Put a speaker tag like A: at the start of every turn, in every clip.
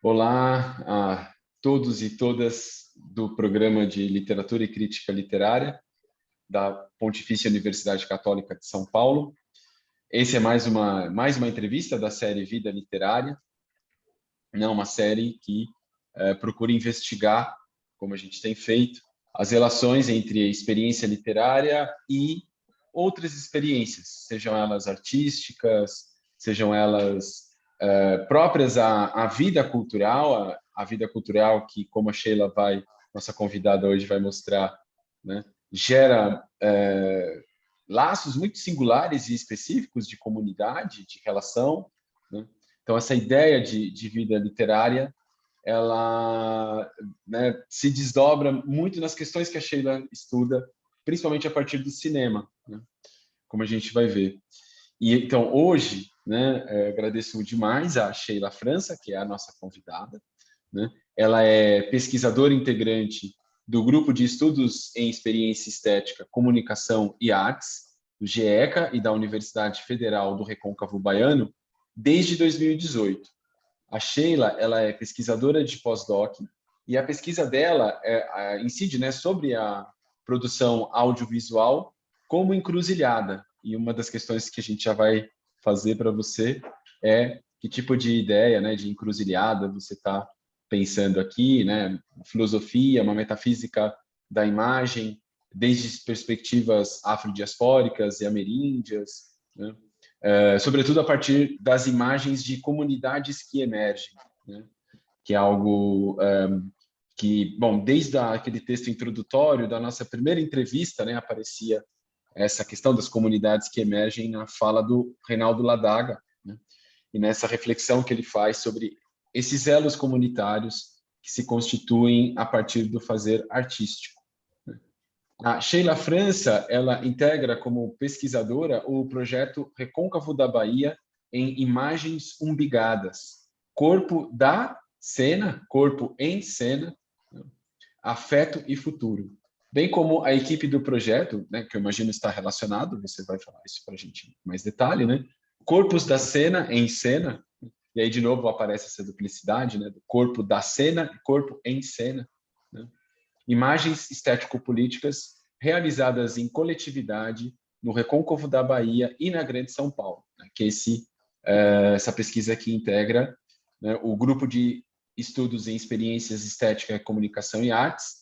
A: Olá a todos e todas do programa de Literatura e Crítica Literária da Pontifícia Universidade Católica de São Paulo. Esse é mais uma entrevista da série Vida Literária, uma série que procura investigar, como a gente tem feito, as relações entre a experiência literária e outras experiências, sejam elas artísticas, sejam elas próprias à vida cultural, a vida cultural que, como a Sheila nossa convidada hoje vai mostrar, né, gera laços muito singulares e específicos de comunidade, de relação, né? Então, essa ideia de vida literária, ela, né, se desdobra muito nas questões que a Sheila estuda, principalmente a partir do cinema, né, como a gente vai ver. E então, hoje, né, agradeço demais a Sheila França, que é a nossa convidada, né? Ela é pesquisadora integrante do Grupo de Estudos em Experiência Estética, Comunicação e Artes, do GECA e da Universidade Federal do Recôncavo Baiano, desde 2018. A Sheila, ela é pesquisadora de pós-doc e a pesquisa dela incide, né, sobre a produção audiovisual como encruzilhada. E uma das questões que a gente já vai fazer para você é que tipo de ideia, né, de encruzilhada você está pensando aqui, né? Filosofia, uma metafísica da imagem, desde perspectivas afrodiaspóricas e ameríndias, né? Sobretudo a partir das imagens de comunidades que emergem, né? Que é algo que, bom, desde aquele texto introdutório da nossa primeira entrevista, né, aparecia essa questão das comunidades que emergem na fala do Reinaldo Ladaga, né? E nessa reflexão que ele faz sobre esses elos comunitários que se constituem a partir do fazer artístico. A Sheila França, ela integra como pesquisadora o projeto Recôncavo da Bahia em Imagens Umbigadas, Corpo da Cena, Corpo em Cena, Afeto e Futuro. Bem como a equipe do projeto, né, que eu imagino está relacionado, você vai falar isso para a gente em mais detalhe, né? Corpos da Cena em Cena, e aí de novo aparece essa duplicidade, né, do corpo da cena e corpo em cena, né? Imagens estético-políticas realizadas em coletividade no Recôncavo da Bahia e na Grande São Paulo, né, que essa pesquisa aqui integra, né, o grupo de estudos em experiências estética, comunicação e artes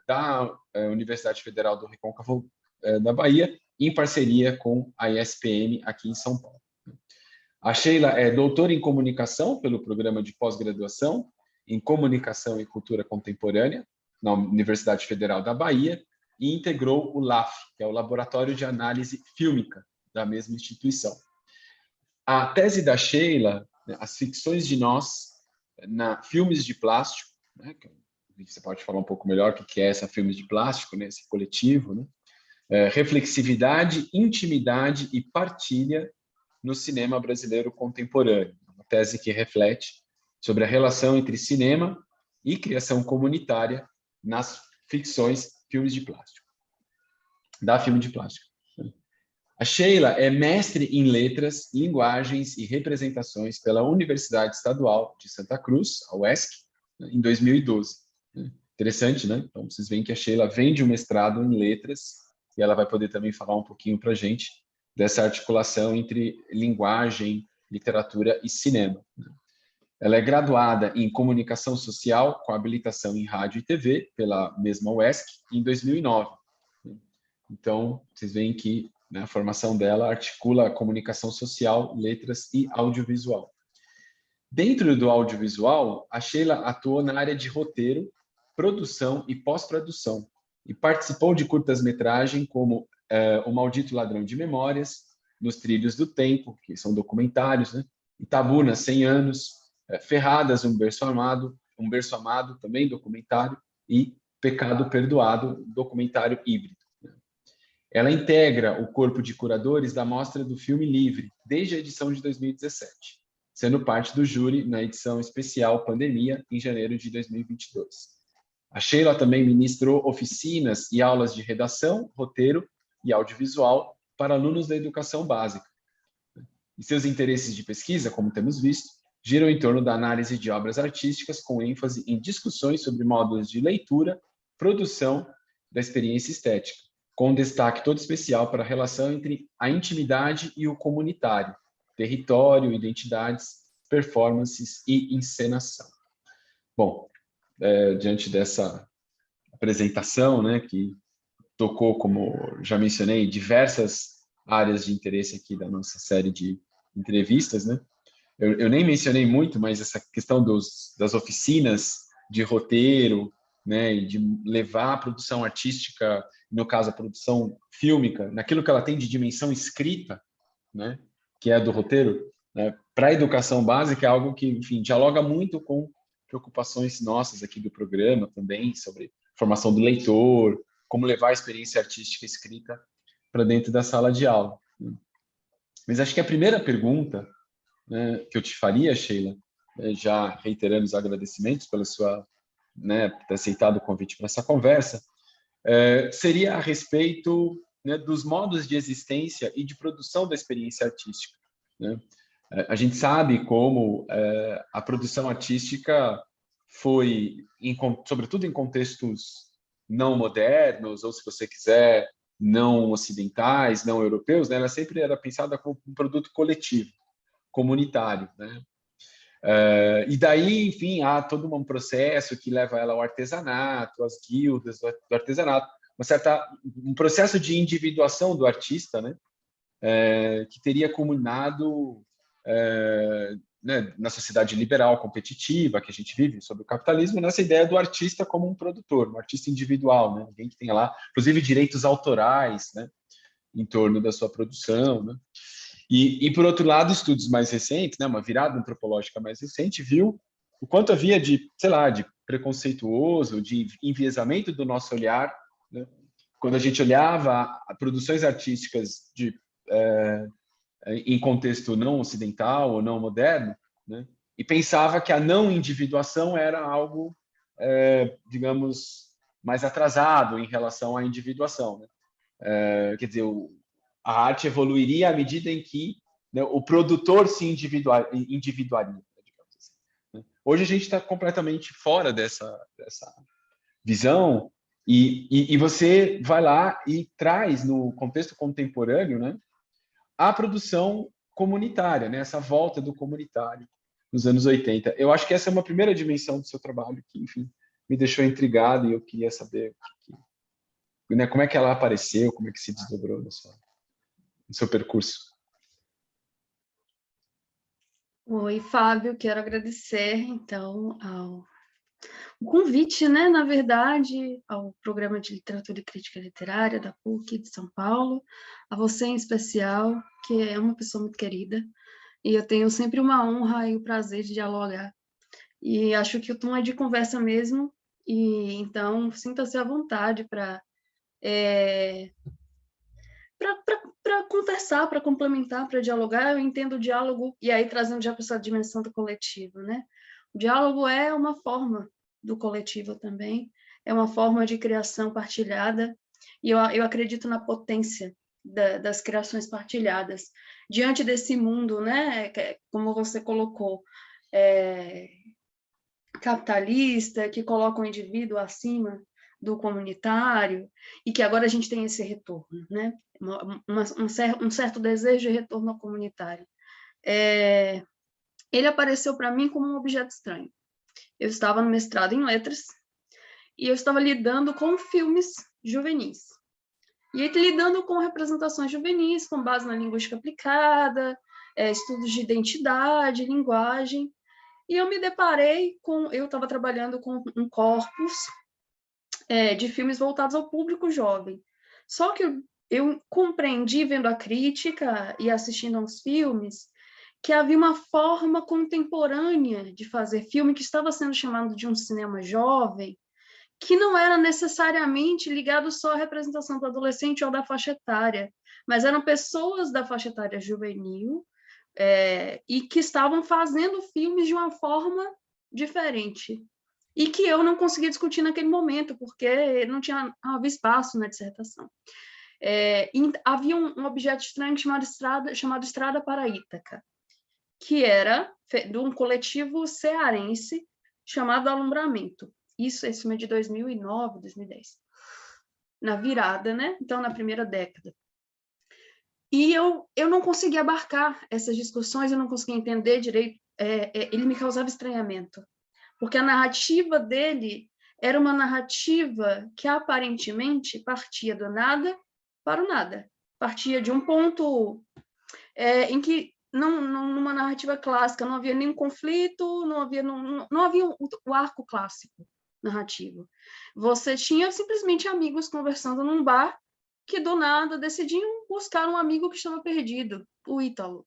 A: da Universidade Federal do Recôncavo da Bahia, em parceria com a ISPM aqui em São Paulo. A Sheila é doutora em comunicação pelo programa de pós-graduação em comunicação e cultura contemporânea na Universidade Federal da Bahia e integrou o LAF, que é o Laboratório de Análise Fílmica da mesma instituição. A tese da Sheila, né, As Ficções de Nós na Filmes de Plástico, né, você pode falar um pouco melhor o que é essa Filmes de Plástico, né, esse coletivo, né? Reflexividade, intimidade e partilha no cinema brasileiro contemporâneo, uma tese que reflete sobre a relação entre cinema e criação comunitária nas ficções filme de plástico. A Sheila é mestre em letras, linguagens e representações pela Universidade Estadual de Santa Cruz, a UESC, em 2012. Interessante, né? Então, vocês veem que a Sheila vem de um mestrado em letras e ela vai poder também falar um pouquinho para a gente dessa articulação entre linguagem, literatura e cinema. Ela é graduada em comunicação social com habilitação em rádio e TV pela mesma UESC em 2009. Então, vocês veem que, né, a formação dela articula a comunicação social, letras e audiovisual. Dentro do audiovisual, a Sheila atuou na área de roteiro, produção e pós-produção e participou de curtas-metragem como O Maldito Ladrão de Memórias, Nos Trilhos do Tempo, que são documentários, né? Itabuna, 100 anos, Ferradas, Um Berço Amado, também documentário, e Pecado Perdoado, documentário híbrido. Ela integra o corpo de curadores da Mostra do Filme Livre, desde a edição de 2017, sendo parte do júri na edição especial Pandemia, em janeiro de 2022. A Sheila também ministrou oficinas e aulas de redação, roteiro e audiovisual para alunos da educação básica. E seus interesses de pesquisa, como temos visto, giram em torno da análise de obras artísticas com ênfase em discussões sobre modos de leitura, produção da experiência estética, com um destaque todo especial para a relação entre a intimidade e o comunitário, território, identidades, performances e encenação. Bom, diante dessa apresentação, né, que tocou, como já mencionei, diversas áreas de interesse aqui da nossa série de entrevistas, né? Eu nem mencionei muito, mas essa questão das oficinas de roteiro, né, e de levar a produção artística, no caso a produção fílmica, naquilo que ela tem de dimensão escrita, né, que é a do roteiro, né, para a educação básica é algo que, enfim, dialoga muito com preocupações nossas aqui do programa também, sobre formação do leitor, como levar a experiência artística escrita para dentro da sala de aula. Mas acho que a primeira pergunta, né, que eu te faria, Sheila, já reiterando os agradecimentos pela sua, né, ter aceitado o convite para essa conversa, seria a respeito, né, dos modos de existência e de produção da experiência artística, né? A gente sabe como a produção artística foi, sobretudo em contextos não modernos, ou se você quiser, não ocidentais, não europeus, né, ela sempre era pensada como um produto coletivo, comunitário, né? E daí, enfim, há todo um processo que leva ela ao artesanato, às guildas do artesanato, um processo de individuação do artista, né? Que teria culminado, né, na sociedade liberal competitiva que a gente vive sobre o capitalismo, nessa ideia do artista como um produtor, um artista individual, né? Alguém que tenha lá, inclusive, direitos autorais, né, em torno da sua produção, né? E, por outro lado, estudos mais recentes, né, uma virada antropológica mais recente, viu o quanto havia de, sei lá, de preconceituoso, de enviesamento do nosso olhar, né, quando a gente olhava a produções artísticas em contexto não ocidental ou não moderno, né, e pensava que a não individuação era algo, digamos, mais atrasado em relação à individuação, né? Quer dizer, a arte evoluiria à medida em que, né, o produtor se individuaria, digamos assim, né? Hoje a gente está completamente fora dessa visão e você vai lá e traz no contexto contemporâneo, né, a produção comunitária, né, essa volta do comunitário nos anos 80. Eu acho que essa é uma primeira dimensão do seu trabalho que, enfim, me deixou intrigado e eu queria saber, né, como é que ela apareceu, como é que se desdobrou no seu percurso.
B: Oi, Fábio, quero agradecer, então, o convite, né, na verdade, ao Programa de Literatura e Crítica Literária da PUC de São Paulo, a você em especial, que é uma pessoa muito querida, e eu tenho sempre uma honra e o prazer de dialogar. E acho que o tom é de conversa mesmo, e então sinta-se à vontade para para conversar, para complementar, para dialogar. Eu entendo o diálogo, e aí trazendo já para essa dimensão do coletivo, né? O diálogo é uma forma do coletivo também, é uma forma de criação partilhada, e eu acredito na potência das criações partilhadas. Diante desse mundo, né, como você colocou, capitalista, que coloca o indivíduo acima do comunitário, e que agora a gente tem esse retorno, né? Um certo desejo de retorno ao comunitário. Ele apareceu para mim como um objeto estranho. Eu estava no mestrado em letras e eu estava lidando com filmes juvenis. E aí, lidando com representações juvenis, com base na linguística aplicada, estudos de identidade, linguagem, e eu me deparei com... Eu estava trabalhando com um corpus de filmes voltados ao público jovem. Só que eu compreendi, vendo a crítica e assistindo aos filmes, que havia uma forma contemporânea de fazer filme que estava sendo chamado de um cinema jovem, que não era necessariamente ligado só à representação do adolescente ou da faixa etária, mas eram pessoas da faixa etária juvenil e que estavam fazendo filmes de uma forma diferente. E que eu não consegui discutir naquele momento, porque não havia espaço na dissertação. Havia um objeto estranho chamado Estrada para Ítaca. que era de um coletivo cearense chamado Alumbramento. Esse filme é de 2009, 2010. Na virada, né? Então, na primeira década. E eu não conseguia abarcar essas discussões, eu não conseguia entender direito, ele me causava estranhamento, porque a narrativa dele era uma narrativa que aparentemente partia do nada para o nada, partia de um ponto em que, numa narrativa clássica, não havia nenhum conflito, não havia o arco clássico narrativo. Você tinha simplesmente amigos conversando num bar que, do nada, decidiam buscar um amigo que estava perdido, o Ítalo.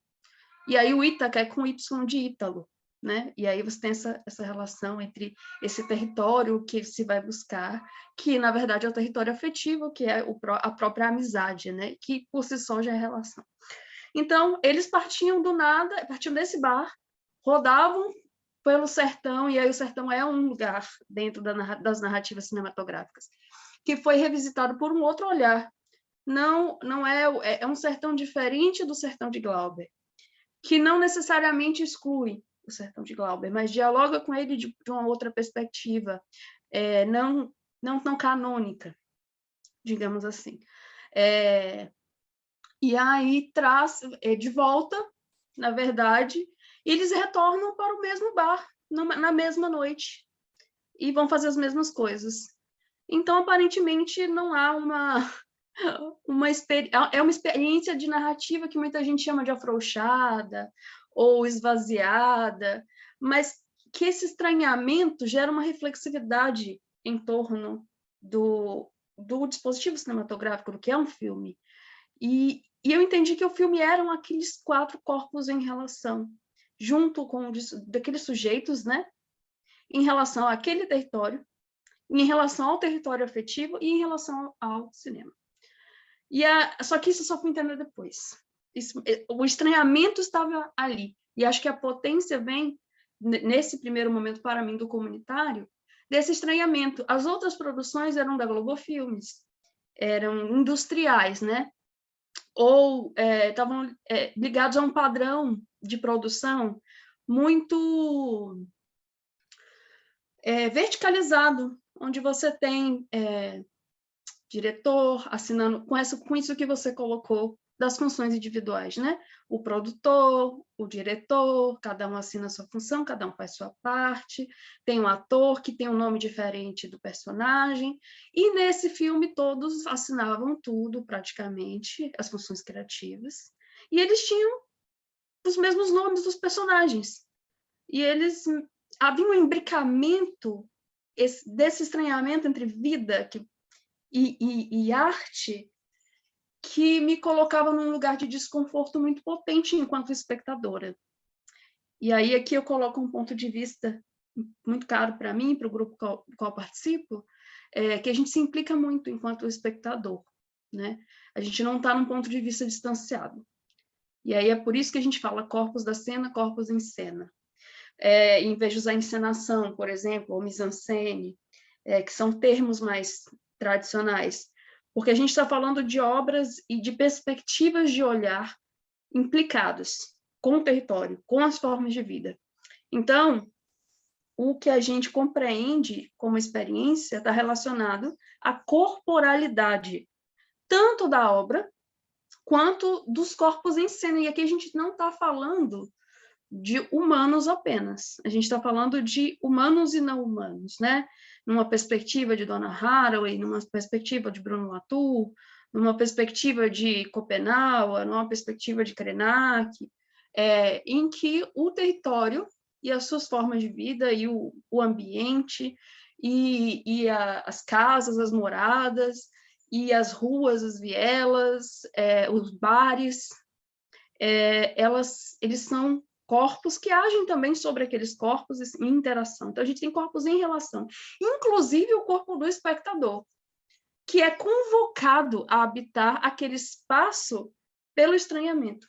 B: E aí o Ítaca é com Y de Ítalo, né? E aí você tem essa relação entre esse território que se vai buscar, que, na verdade, é o território afetivo, que é a própria amizade, né? Que, por si só, já é relação. Então, eles partiam do nada, partiam desse bar, rodavam pelo sertão, e aí o sertão é um lugar dentro das narrativas cinematográficas, que foi revisitado por um outro olhar. Não é um sertão diferente do sertão de Glauber, que não necessariamente exclui o sertão de Glauber, mas dialoga com ele de uma outra perspectiva, não tão canônica, digamos assim. E aí traz de volta, na verdade, e eles retornam para o mesmo bar, na mesma noite, e vão fazer as mesmas coisas. Então, aparentemente, não há uma experiência de narrativa que muita gente chama de afrouxada ou esvaziada, mas que esse estranhamento gera uma reflexividade em torno do dispositivo cinematográfico, do que é um filme. E eu entendi que o filme eram aqueles 4 corpos em relação, junto com daqueles sujeitos, né, em relação àquele território, em relação ao território afetivo e em relação ao cinema. Só que isso só fui entender depois. O estranhamento estava ali. E acho que a potência vem, nesse primeiro momento, para mim, do comunitário, desse estranhamento. As outras produções eram da Globo Filmes, eram industriais, né? Ou estavam ligados a um padrão de produção muito verticalizado, onde você tem diretor assinando com isso que você colocou das funções individuais, né? O produtor, o diretor, cada um assina a sua função, cada um faz sua parte, tem um ator que tem um nome diferente do personagem, e nesse filme todos assinavam tudo, praticamente, as funções criativas, e eles tinham os mesmos nomes dos personagens, e havia um imbricamento desse estranhamento entre vida e arte que me colocava num lugar de desconforto muito potente enquanto espectadora. E aí aqui eu coloco um ponto de vista muito caro para mim, para o grupo do qual participo, que a gente se implica muito enquanto espectador, né? A gente não está num ponto de vista distanciado. E aí é por isso que a gente fala corpos da cena, corpos em cena. Em vez de usar encenação, por exemplo, ou mise-en-scène, que são termos mais tradicionais, porque a gente está falando de obras e de perspectivas de olhar implicadas com o território, com as formas de vida. Então, o que a gente compreende como experiência está relacionado à corporalidade, tanto da obra quanto dos corpos em cena. E aqui a gente não está falando de humanos apenas, a gente está falando de humanos e não humanos, né? Numa perspectiva de Donna Haraway, numa perspectiva de Bruno Latour, numa perspectiva de Schopenhauer, numa perspectiva de Krenak, em que o território e as suas formas de vida e o ambiente as casas, as moradas e as ruas, as vielas, os bares, eles são corpos que agem também sobre aqueles corpos em interação. Então, a gente tem corpos em relação. Inclusive o corpo do espectador, que é convocado a habitar aquele espaço pelo estranhamento.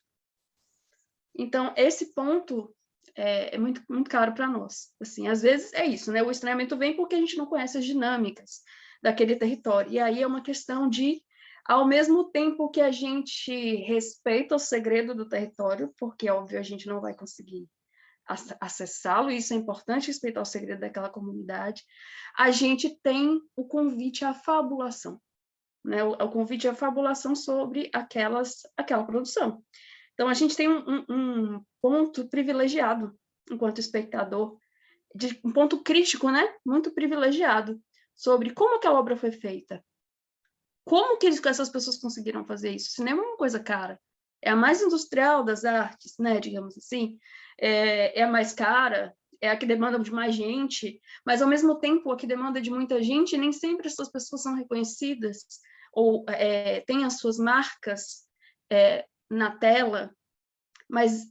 B: Então, esse ponto é muito, muito caro para nós. Assim, às vezes é isso, né? O estranhamento vem porque a gente não conhece as dinâmicas daquele território. E aí é uma questão de ao mesmo tempo que a gente respeita o segredo do território, porque, óbvio, a gente não vai conseguir acessá-lo, e isso é importante, respeitar o segredo daquela comunidade, a gente tem o convite à fabulação, né? O convite à fabulação sobre aquela produção. Então, a gente tem um ponto privilegiado, enquanto espectador, um ponto crítico, né? Muito privilegiado, sobre como aquela obra foi feita. Como que essas pessoas conseguiram fazer isso? Cinema é uma coisa cara. É a mais industrial das artes, né? Digamos assim. É a mais cara, é a que demanda de mais gente, mas, ao mesmo tempo, a que demanda de muita gente, nem sempre essas pessoas são reconhecidas ou têm as suas marcas na tela, mas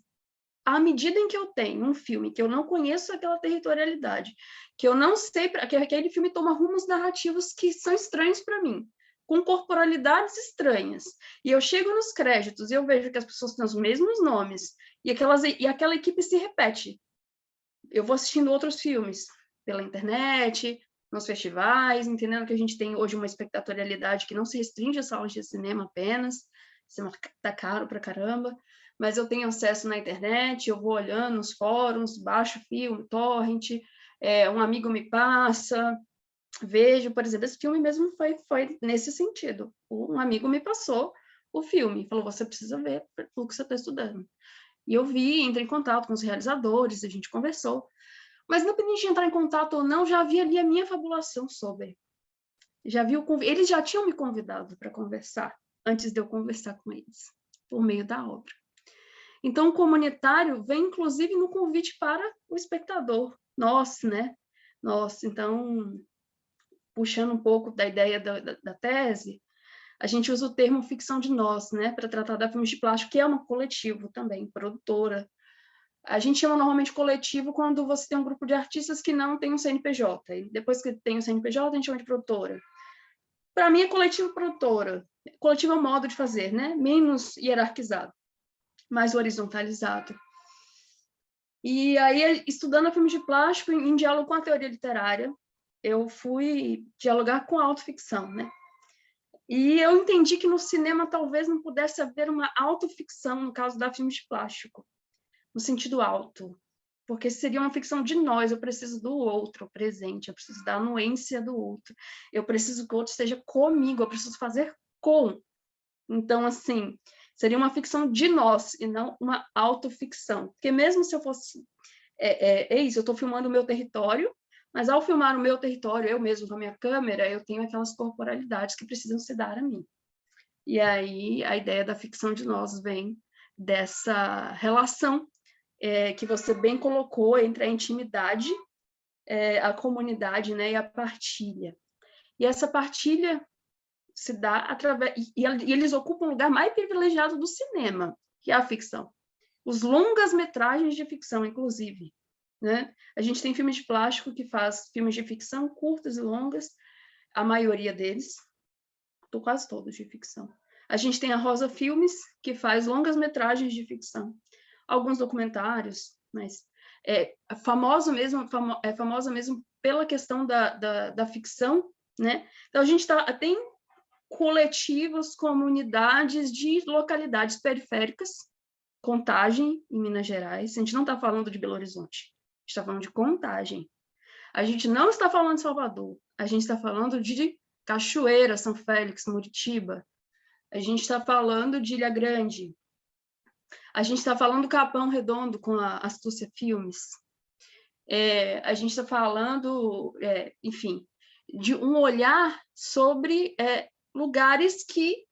B: à medida em que eu tenho um filme que eu não conheço aquela territorialidade, que eu não sei, que aquele filme toma rumos narrativos que são estranhos para mim, com corporalidades estranhas, e eu chego nos créditos e eu vejo que as pessoas têm os mesmos nomes, e aquela equipe se repete. Eu vou assistindo outros filmes pela internet, nos festivais, entendendo que a gente tem hoje uma espectatorialidade que não se restringe a salas de cinema apenas, cinema tá caro pra caramba, mas eu tenho acesso na internet, eu vou olhando nos fóruns, baixo filme, torrent, um amigo me passa, vejo, por exemplo, esse filme mesmo foi nesse sentido. Um amigo me passou o filme, falou, você precisa ver o que você está estudando. E eu vi, entrei em contato com os realizadores, a gente conversou. Mas, independente de entrar em contato ou não, já havia ali a minha fabulação sobre. Eles já tinham me convidado para conversar, antes de eu conversar com eles, por meio da obra. Então, o comunitário vem, inclusive, no convite para o espectador. Nós, né? Nós, então, puxando um pouco da ideia da tese, a gente usa o termo ficção de nós, né? Para tratar da Filmes de Plástico, que é uma coletivo também, produtora. A gente chama normalmente coletivo quando você tem um grupo de artistas que não tem um CNPJ. E depois que tem o CNPJ, a gente chama de produtora. Para mim, é coletivo produtora. Coletivo é um modo de fazer, né? Menos hierarquizado, mais horizontalizado. E aí, estudando filmes de plástico, em diálogo com a teoria literária, eu fui dialogar com a autoficção, né? E eu entendi que no cinema talvez não pudesse haver uma autoficção, no caso da filmes de plástico, no sentido alto, porque seria uma ficção de nós, eu preciso do outro, o presente, eu preciso da anuência do outro, eu preciso que o outro esteja comigo, eu preciso fazer com. Então, assim, seria uma ficção de nós, e não uma autoficção, porque mesmo se eu fosse, isso, eu estou filmando o meu território, mas ao filmar o meu território, eu mesmo com a minha câmera, eu tenho aquelas corporalidades que precisam se dar a mim. E aí, a ideia da ficção de nós vem dessa relação que você bem colocou entre a intimidade, a comunidade, né, e a partilha. E essa partilha se dá através... E eles ocupam um lugar mais privilegiado do cinema, que é a ficção. Os longas-metragens de ficção, inclusive. Né? A gente tem filmes de plástico que faz filmes de ficção, curtas e longas, a maioria deles, quase todos de ficção. A gente tem a Rosa Filmes, que faz longas-metragens de ficção. Alguns documentários, mas é famosa mesmo pela questão da ficção, né? Então, a gente tem coletivos, comunidades de localidades periféricas, Contagem, em Minas Gerais. A gente não está falando de Belo Horizonte, a gente está falando de Contagem. A gente não está falando de Salvador, a gente está falando de Cachoeira, São Félix, Muritiba. A gente está falando de Ilha Grande. A gente está falando do Capão Redondo com a Astúcia Filmes. A gente está falando, enfim, de um olhar sobre lugares que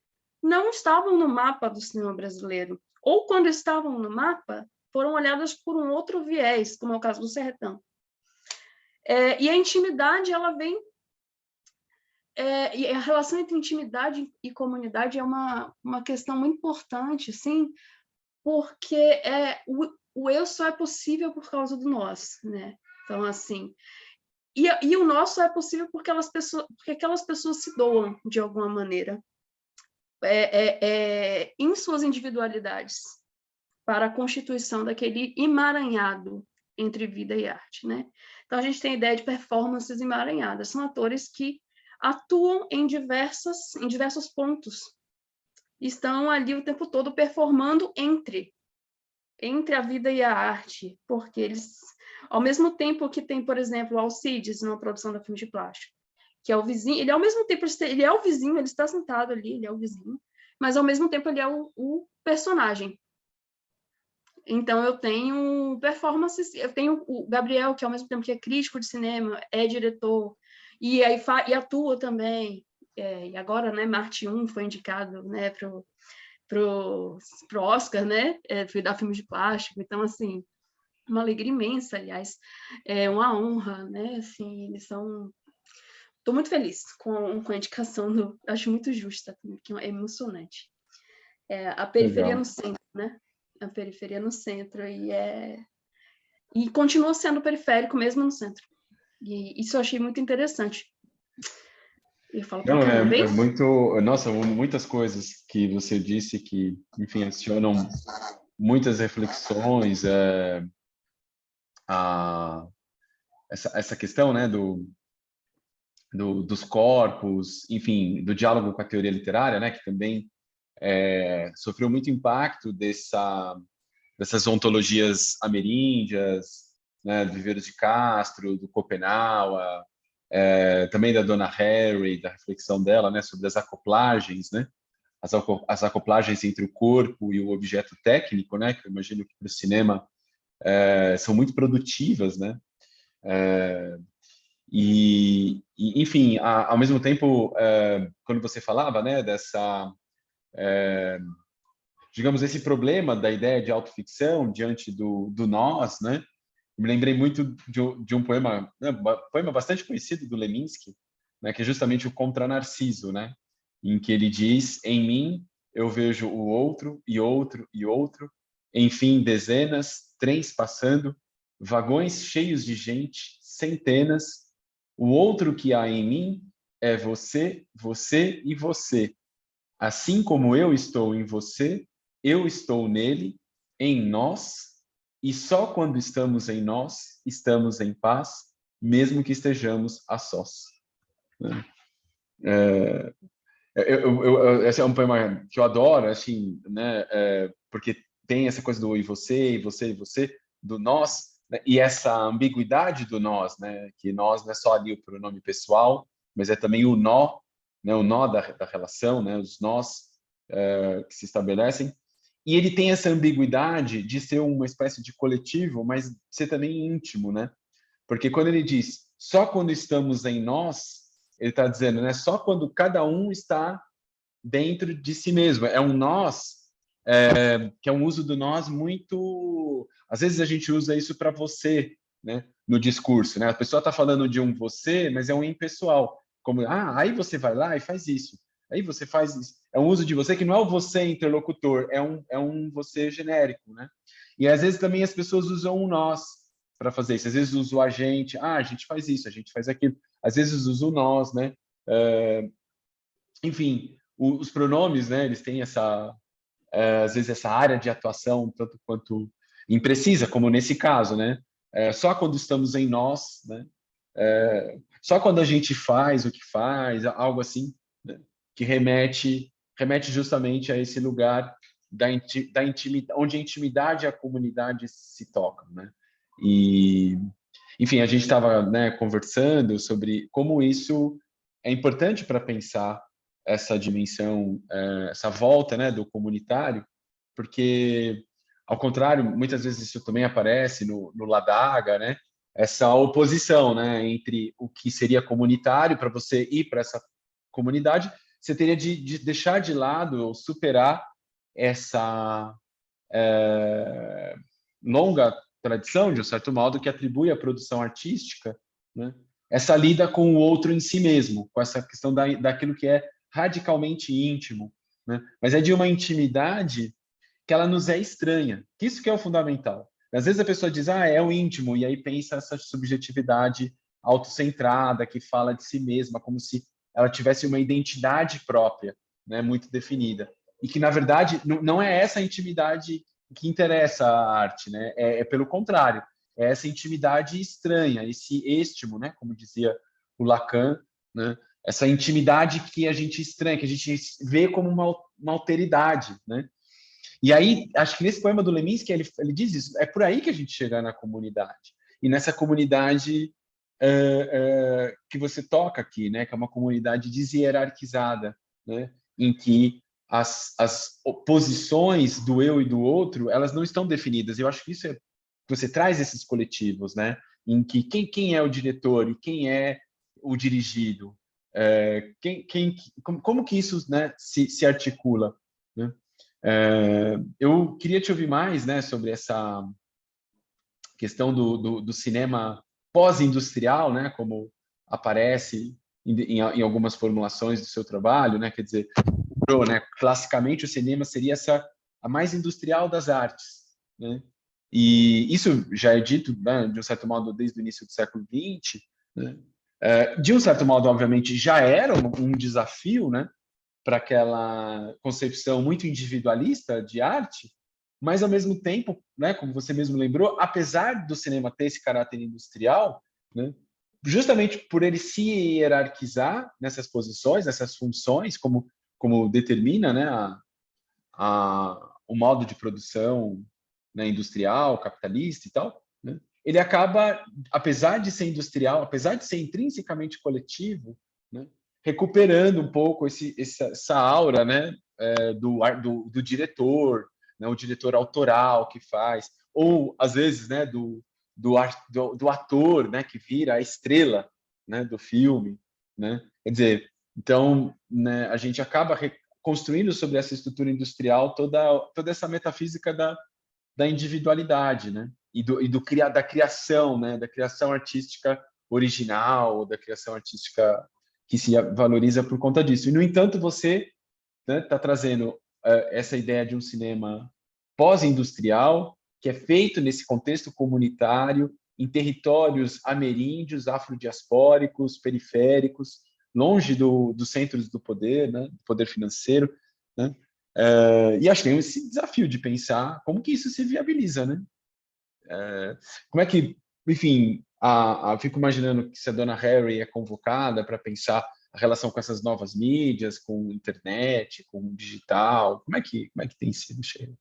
B: não estavam no mapa do cinema brasileiro. Ou, quando estavam no mapa, foram olhadas por um outro viés, como é o caso do Sertão. E a intimidade, ela vem... e a relação entre intimidade e comunidade é uma questão muito importante, assim, porque o eu só é possível por causa do nós, né? Então, assim, e o nosso é possível porque aquelas pessoas se doam de alguma maneira, em suas individualidades, para a constituição daquele emaranhado entre vida e arte, né? Então, a gente tem a ideia de performances emaranhadas, são atores que atuam em diversos pontos. Estão ali o tempo todo performando entre a vida e a arte, porque eles, ao mesmo tempo que tem, por exemplo, o Alcides numa produção da Filme de Plástico, que é o vizinho, ele ao mesmo tempo, ele é o vizinho, ele está sentado ali, ele é o vizinho, mas ao mesmo tempo ele é o personagem. Então eu tenho performances, eu tenho o Gabriel, que ao mesmo tempo que é crítico de cinema, é diretor, e aí atua também, e agora, né, Marte 1 foi indicado, né, pro Oscar, né, foi da Filmes de Plástico, então, assim, uma alegria imensa, aliás, é uma honra, né, assim, eles são... Estou muito feliz com a indicação, acho muito justa, porque é emocionante. A periferia
A: Legal.
B: no centro, né, a periferia no centro, e continua sendo periférico mesmo no centro, e isso eu achei muito interessante. Eu falo pra
A: Não,
B: caramba, hein?
A: é muito... Nossa, muitas coisas que você disse que, enfim, adicionam muitas reflexões, a essa questão, né, dos corpos, enfim, do diálogo com a teoria literária, né, que também sofreu muito impacto dessas ontologias ameríndias, né, do Viveiros de Castro, do Schopenhauer, também da Donna Haraway, da reflexão dela, né, sobre as acoplagens, né, as acoplagens entre o corpo e o objeto técnico, né, que eu imagino que para o cinema são muito produtivas, né, enfim, ao mesmo tempo, quando você falava, né, digamos, esse problema da ideia de autoficção diante do nós, né, me lembrei muito de um poema, né, poema bastante conhecido do Leminski, né, que é justamente o Contra Narciso, né, em que ele diz: em mim eu vejo o outro e outro e outro, enfim, dezenas, trens passando, vagões cheios de gente, centenas. O outro que há em mim é você, você e você. Assim como eu estou em você, eu estou nele, em nós, e só quando estamos em nós, estamos em paz, mesmo que estejamos a sós. Né? Esse é um poema que eu adoro, assim, né? Porque tem essa coisa do e você, e você, e você, do nós, né? E essa ambiguidade do nós, né? Que nós não é só ali o pronome pessoal, mas é também o nó, né? O nó da relação, né? Os nós que se estabelecem. E ele tem essa ambiguidade de ser uma espécie de coletivo, mas ser também íntimo, né? Porque quando ele diz só quando estamos em nós, ele está dizendo, né? Só quando cada um está dentro de si mesmo. É um nós, que é um uso do nós muito... Às vezes a gente usa isso para você, né? No discurso, né? A pessoa está falando de um você, mas é um impessoal. Como, aí você vai lá e faz isso. Aí você faz isso. É um uso de você que não é o você interlocutor, é um você genérico, né? E às vezes também as pessoas usam um nós para fazer isso. Às vezes usa o a gente faz isso, a gente faz aquilo. Às vezes usa o nós, né? Enfim, os pronomes, né? Eles têm às vezes essa área de atuação tanto quanto imprecisa, como nesse caso, né? Só quando estamos em nós, né? Só quando a gente faz o que faz, algo assim, né? Que remete justamente a esse lugar da intimidade, onde a intimidade e a comunidade se tocam, né? E, enfim, a gente estava, né, conversando sobre como isso é importante para pensar essa dimensão, essa volta, né, do comunitário, porque, ao contrário, muitas vezes isso também aparece no Ladaga, né, essa oposição, né, entre o que seria comunitário para você ir para essa comunidade, você teria de deixar de lado ou superar essa longa tradição, de um certo modo, que atribui à produção artística, né, essa lida com o outro em si mesmo, com essa questão daquilo que é radicalmente íntimo, né, mas é de uma intimidade que ela nos é estranha, que isso que é o fundamental. Às vezes a pessoa diz, é o íntimo, e aí pensa essa subjetividade autocentrada, que fala de si mesma, como se ela tivesse uma identidade própria, né, muito definida. E que, na verdade, não é essa a intimidade que interessa a arte, né? Pelo contrário, é essa intimidade estranha, esse estimo, né? Como dizia o Lacan, né? essa intimidade que a gente estranha, que a gente vê como uma alteridade, né? E aí, acho que nesse poema do Leminski, ele diz isso, é por aí que a gente chega na comunidade. E nessa comunidade que você toca aqui, né? Que é uma comunidade deshierarquizada, né? Em que as posições do eu e do outro, elas não estão definidas. Eu acho que isso você traz esses coletivos, né? Em que quem é o diretor e quem é o dirigido, como que isso, né, se articula, né? Eu queria te ouvir mais, né, sobre essa questão do cinema pós-industrial, né, como aparece em algumas formulações do seu trabalho, né, quer dizer, né, classicamente o cinema seria a mais industrial das artes, né? E isso já é dito, né, de um certo modo, desde o início do século XX, né? De um certo modo, obviamente, já era um desafio, né, para aquela concepção muito individualista de arte, mas ao mesmo tempo, né, como você mesmo lembrou, apesar do cinema ter esse caráter industrial, né, justamente por ele se hierarquizar nessas posições, nessas funções, como determina, né, o modo de produção, né, industrial, capitalista e tal, né, ele acaba, apesar de ser industrial, apesar de ser intrinsecamente coletivo, né, recuperando um pouco essa aura, né, do diretor, né, o diretor autoral que faz, ou às vezes, né, do ator, né, que vira a estrela, né, do filme, né? Quer dizer, então, né, a gente acaba construindo sobre essa estrutura industrial toda essa metafísica da individualidade, né? Da criação, né? Da criação artística original, da criação artística que se valoriza por conta disso. E, no entanto, você está trazendo essa ideia de um cinema pós-industrial, que é feito nesse contexto comunitário, em territórios ameríndios, afrodiaspóricos, periféricos, longe dos centros do poder, né, do poder financeiro, né? E acho que tem esse desafio de pensar como que isso se viabiliza, né? Como é que, enfim, fico imaginando que se a dona Harry é convocada para pensar a relação com essas novas mídias, com internet, com digital, como é que tem sido, Sheila?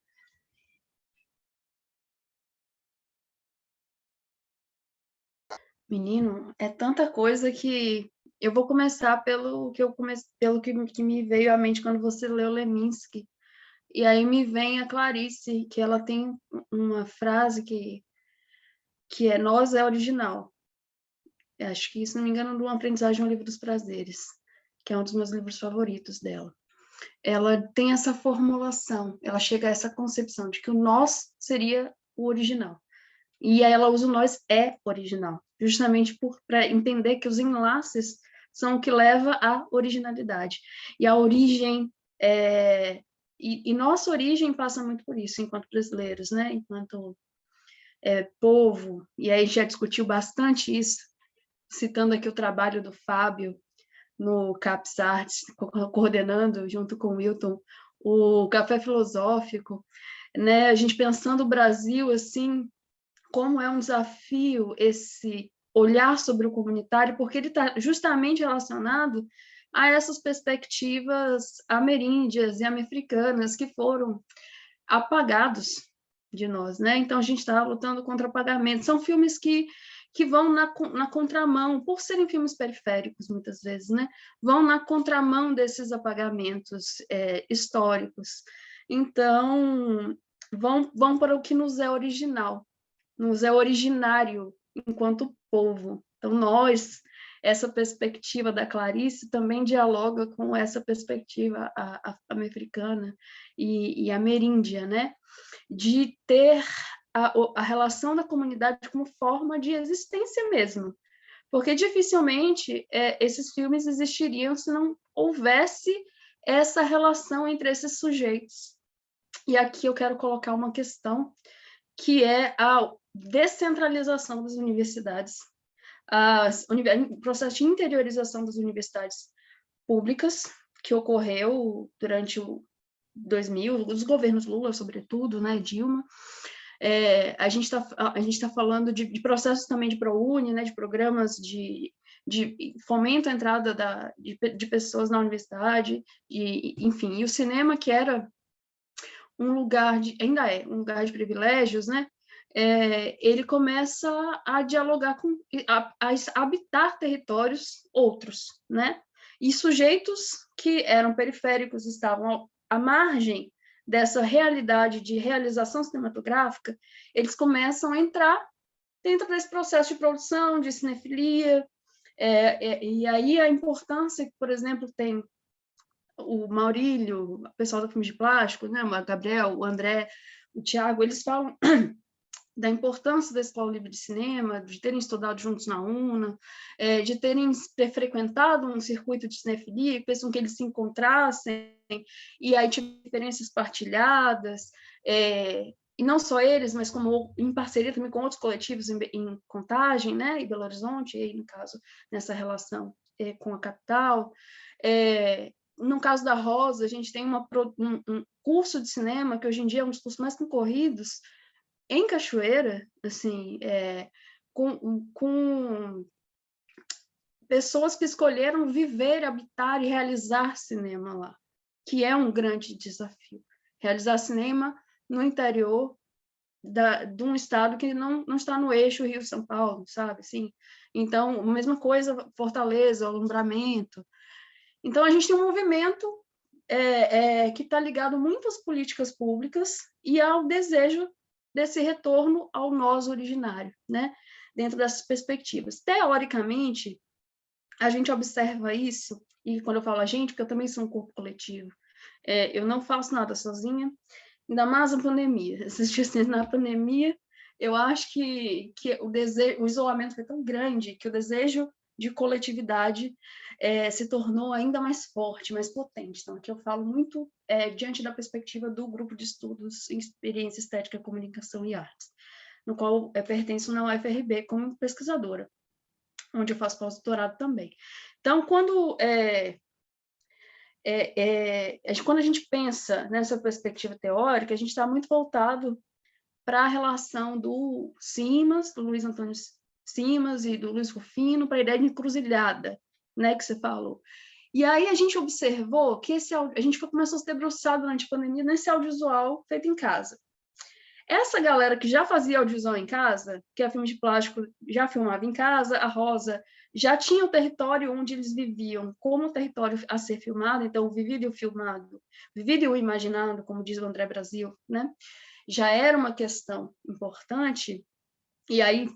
B: Menino, é tanta coisa que eu vou começar pelo que me veio à mente quando você leu Leminski. E aí me vem a Clarice, que ela tem uma frase que é nós é original. Eu acho que, se não me engano, do Aprendizagem ao Livro dos Prazeres, que é um dos meus livros favoritos dela. Ela tem essa formulação, ela chega a essa concepção de que o nós seria o original. E aí ela usa o nós é original, justamente para entender que os enlaces são o que leva à originalidade. E a origem e nossa origem passa muito por isso, enquanto brasileiros, né? Enquanto povo. E aí já discutiu bastante isso, citando aqui o trabalho do Fábio no CAPS Arts, coordenando junto com o Wilton o Café Filosófico, né? A gente pensando o Brasil assim, como é um desafio esse olhar sobre o comunitário, porque ele está justamente relacionado a essas perspectivas ameríndias e americanas que foram apagados de nós, né? Então a gente está lutando contra o apagamento. São filmes que vão na contramão, por serem filmes periféricos muitas vezes, né? Vão na contramão desses apagamentos históricos. Então vão para o que nos é original, nos é originário enquanto povo. Então, essa perspectiva da Clarice também dialoga com essa perspectiva americana e ameríndia, né? De ter a relação da comunidade como forma de existência mesmo. Porque dificilmente esses filmes existiriam se não houvesse essa relação entre esses sujeitos. E aqui eu quero colocar uma questão que é a descentralização das universidades, o processo de interiorização das universidades públicas, que ocorreu durante o 2000, os governos Lula, sobretudo, né, Dilma. A gente está falando de processos também de ProUni, né, de programas de fomento a entrada de pessoas na universidade, enfim, e o cinema, que era um lugar ainda é um lugar de privilégios, né? Ele começa a dialogar a habitar territórios outros, né? E sujeitos que eram periféricos, estavam à margem dessa realidade de realização cinematográfica, eles começam a entrar dentro desse processo de produção, de cinefilia, e aí a importância que, por exemplo, tem o Maurílio, o pessoal do Filme de Plástico, né, o Gabriel, o André, o Tiago, eles falam da importância da Escola Livre de Cinema, de terem estudado juntos na UNA, de terem frequentado um circuito de cinefilia, que fez com que eles se encontrassem, e aí experiências partilhadas, e não só eles, mas como em parceria também com outros coletivos em Contagem, né, em Belo Horizonte, e no caso, nessa relação com a capital. No caso da Rosa, a gente tem um curso de cinema, que hoje em dia é um dos cursos mais concorridos, em Cachoeira, assim, com pessoas que escolheram viver, habitar e realizar cinema lá, que é um grande desafio. Realizar cinema no interior de um estado que não está no eixo Rio-São Paulo, sabe? Assim, então, a mesma coisa, Fortaleza, alumbramento. Então, a gente tem um movimento que está ligado muito às políticas públicas e ao desejo desse retorno ao nós originário, né? Dentro dessas perspectivas. Teoricamente, a gente observa isso, e quando eu falo a gente, porque eu também sou um corpo coletivo, eu não faço nada sozinha, ainda mais na pandemia. Na pandemia, eu acho que o isolamento foi tão grande que o desejo de coletividade se tornou ainda mais forte, mais potente. Então, aqui eu falo muito diante da perspectiva do grupo de estudos em experiência estética, comunicação e artes, no qual eu pertenço na UFRB como pesquisadora, onde eu faço pós-doutorado também. Então, quando a gente pensa nessa perspectiva teórica, a gente está muito voltado para a relação do Simas, do Luiz Antônio Simas e do Luiz Rufino, para a ideia de encruzilhada, né, que você falou. E aí a gente observou que a gente começou a se debruçar durante a pandemia nesse audiovisual feito em casa. Essa galera que já fazia audiovisual em casa, que é Filme de Plástico, já filmava em casa, a Rosa já tinha o território onde eles viviam como território a ser filmado, então o vivido e o filmado, vivido e o imaginado, como diz o André Brasil, né? Já era uma questão importante, e aí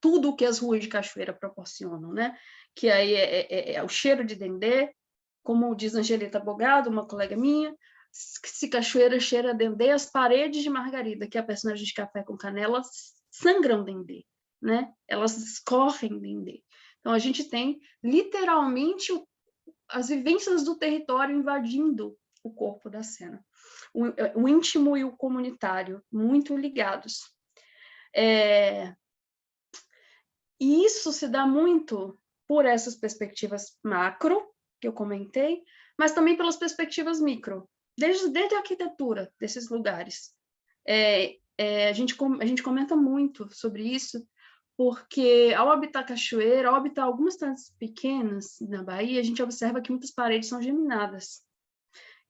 B: tudo o que as ruas de Cachoeira proporcionam, né? Que aí é o cheiro de dendê, como diz Angelita Bogado, uma colega minha, se Cachoeira cheira dendê, as paredes de Margarida, que é a personagem de Café com Canela, sangram dendê, né? Elas escorrem dendê. Então, a gente tem, literalmente, as vivências do território invadindo o corpo da cena. O íntimo e o comunitário, muito ligados. E isso se dá muito por essas perspectivas macro, que eu comentei, mas também pelas perspectivas micro, desde a arquitetura desses lugares. A gente comenta muito sobre isso, porque ao habitar Cachoeira, ao habitar algumas cidades pequenas na Bahia, a gente observa que muitas paredes são geminadas.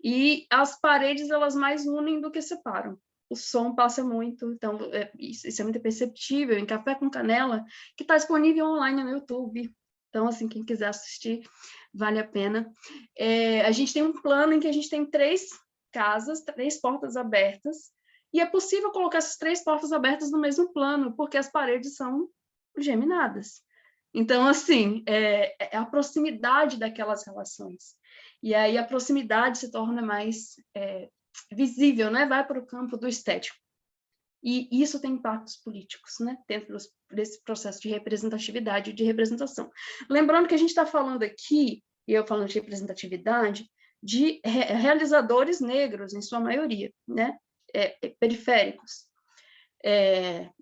B: E as paredes, elas mais unem do que separam. O som passa muito, então isso é muito perceptível. Em Café com Canela, que está disponível online no YouTube. Então, assim, quem quiser assistir, vale a pena. A gente tem um plano em que a gente tem 3 casas, 3 portas abertas, e é possível colocar essas 3 portas abertas no mesmo plano, porque as paredes são geminadas. Então, assim, é a proximidade daquelas relações. E aí a proximidade se torna mais visível, né? Vai para o campo do estético. E isso tem impactos políticos, né? Dentro desse processo de representatividade e de representação. Lembrando que a gente está falando aqui, e eu falando de representatividade, de realizadores negros, em sua maioria, né? Periféricos.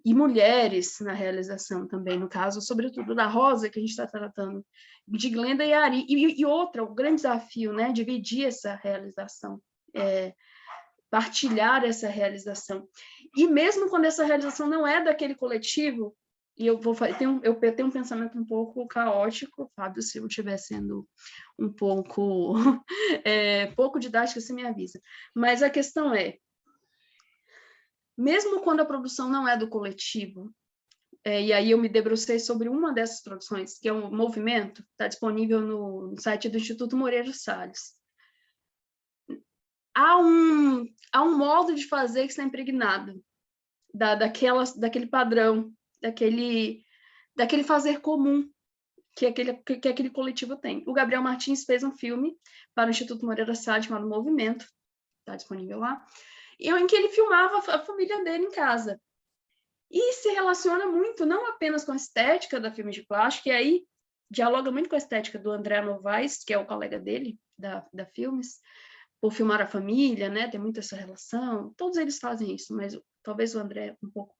B: E mulheres na realização também, no caso, sobretudo da Rosa, que a gente está tratando, de Glenda e Ari. E outra, o grande desafio, né? Dividir essa realização, partilhar essa realização. E mesmo quando essa realização não é daquele coletivo e eu tenho um pensamento um pouco caótico, Fábio, se eu estiver sendo um pouco, pouco didática, você me avisa. Mas a questão é, mesmo quando a produção não é do coletivo, e aí eu me debrucei sobre uma dessas produções, que é um movimento, está disponível no site do Instituto Moreira Salles. Há um modo de fazer que está impregnado daquele padrão, daquele fazer comum que aquele coletivo tem. O Gabriel Martins fez um filme para o Instituto Moreira Salles chamado Movimento, está disponível lá, em que ele filmava a família dele em casa. E se relaciona muito, não apenas com a estética da Filmes de Plástico, e aí dialoga muito com a estética do André Novaes, que é o colega dele, da Filmes, por filmar a família, né? Tem muito essa relação. Todos eles fazem isso, mas talvez o André um pouco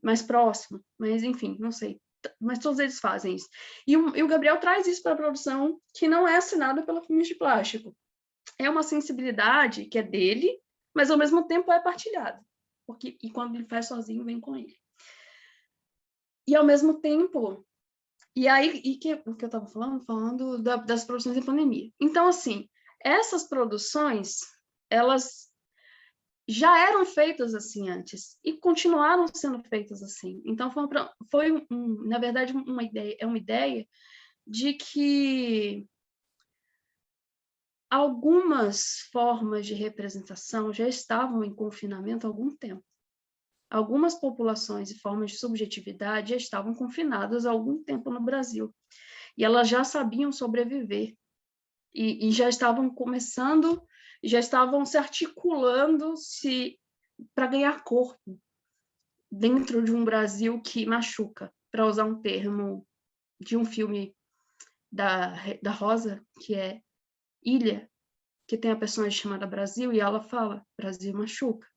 B: mais próximo. Mas, enfim, não sei. Mas todos eles fazem isso. E o Gabriel traz isso para a produção, que não é assinada pela Filmes de Plástico. É uma sensibilidade que é dele, mas, ao mesmo tempo, é partilhada. E quando ele faz sozinho, vem com ele. E, ao mesmo tempo... E aí, o que eu estava falando das produções em pandemia. Então, assim, essas produções, elas já eram feitas assim antes e continuaram sendo feitas assim. Então, na verdade, uma ideia de que algumas formas de representação já estavam em confinamento há algum tempo. Algumas populações e formas de subjetividade já estavam confinadas há algum tempo no Brasil. E elas já sabiam sobreviver. E já estavam começando, já estavam se articulando para ganhar corpo dentro de um Brasil que machuca, para usar um termo de um filme da Rosa, que é Ilha, que tem a personagem chamada Brasil, e ela fala, Brasil machuca.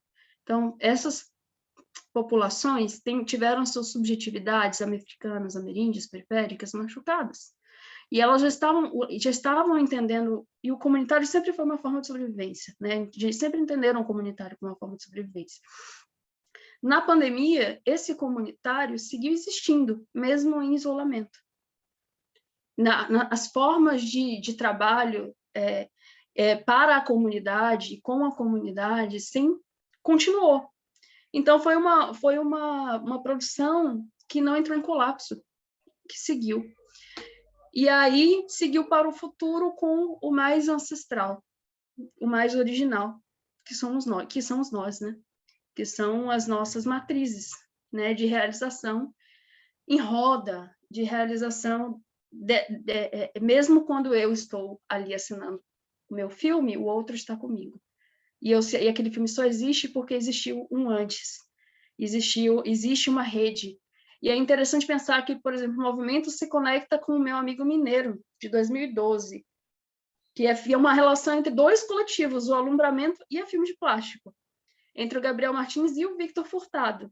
B: Então, essas populações tiveram suas subjetividades americanas, ameríndias, periféricas, machucadas. E elas já estavam entendendo, e o comunitário sempre foi uma forma de sobrevivência, né? Sempre entenderam o comunitário como uma forma de sobrevivência. Na pandemia, esse comunitário seguiu existindo, mesmo em isolamento. As formas de trabalho para a comunidade, com a comunidade, sim, continuou. Então, foi uma produção que não entrou em colapso, que seguiu. E aí, seguiu para o futuro com o mais ancestral, o mais original, que somos nós, né? Que são as nossas matrizes, né? De realização em roda, de realização, mesmo quando eu estou ali assinando o meu filme, o outro está comigo. E aquele filme só existe porque existiu um antes. Existe uma rede. E é interessante pensar que, por exemplo, o movimento se conecta com o Meu Amigo Mineiro, de 2012, que é uma relação entre dois coletivos, o Alumbramento e a Filmes de Plástico, entre o Gabriel Martins e o Victor Furtado.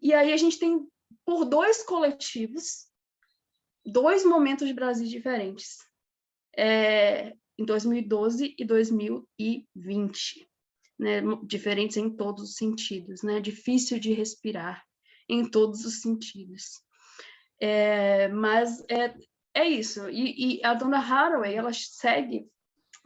B: E aí a gente tem, por dois coletivos, dois momentos de Brasil diferentes, em 2012 e 2020. Né, diferentes em todos os sentidos, né? Difícil de respirar em todos os sentidos. Mas é isso. E a dona Haraway, ela segue,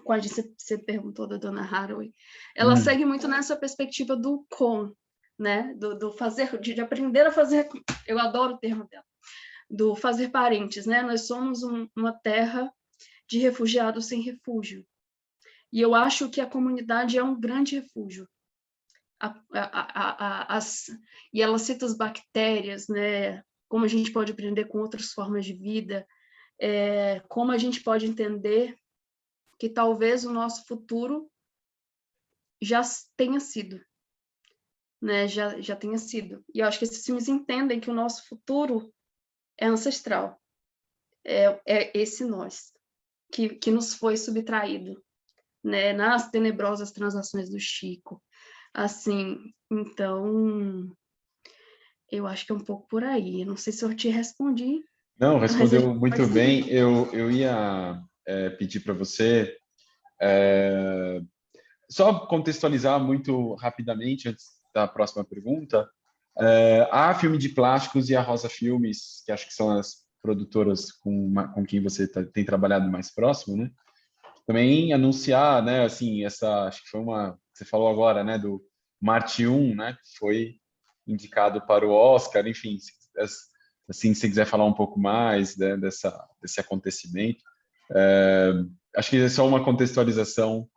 B: quando você perguntou da dona Haraway, ela segue muito nessa perspectiva do com, né? Do fazer, de aprender a fazer. Eu adoro o termo dela, do fazer parentes, né? Nós somos uma terra de refugiados sem refúgio. E eu acho que a comunidade é um grande refúgio. E ela cita as bactérias, né? Como a gente pode aprender com outras formas de vida, como a gente pode entender que talvez o nosso futuro já tenha sido, né? Já tenha sido. E eu acho que esses filmes entendem que o nosso futuro é ancestral, é esse nós, que nos foi subtraído, né? Nas tenebrosas transações do Chico. Assim, então, eu acho que é um pouco por aí. Não sei se eu te respondi.
A: Não, respondeu muito bem. Eu ia pedir para você só contextualizar muito rapidamente, antes da próxima pergunta, A Filme de Plásticos e a Rosa Filmes, que acho que são as produtoras com quem você tem trabalhado mais próximo, né? Também anunciar, né, assim, acho que foi você falou agora, né, do Marte 1, né, que foi indicado para o Oscar, enfim, assim, se quiser falar um pouco mais, né, desse acontecimento. Acho que é só uma contextualização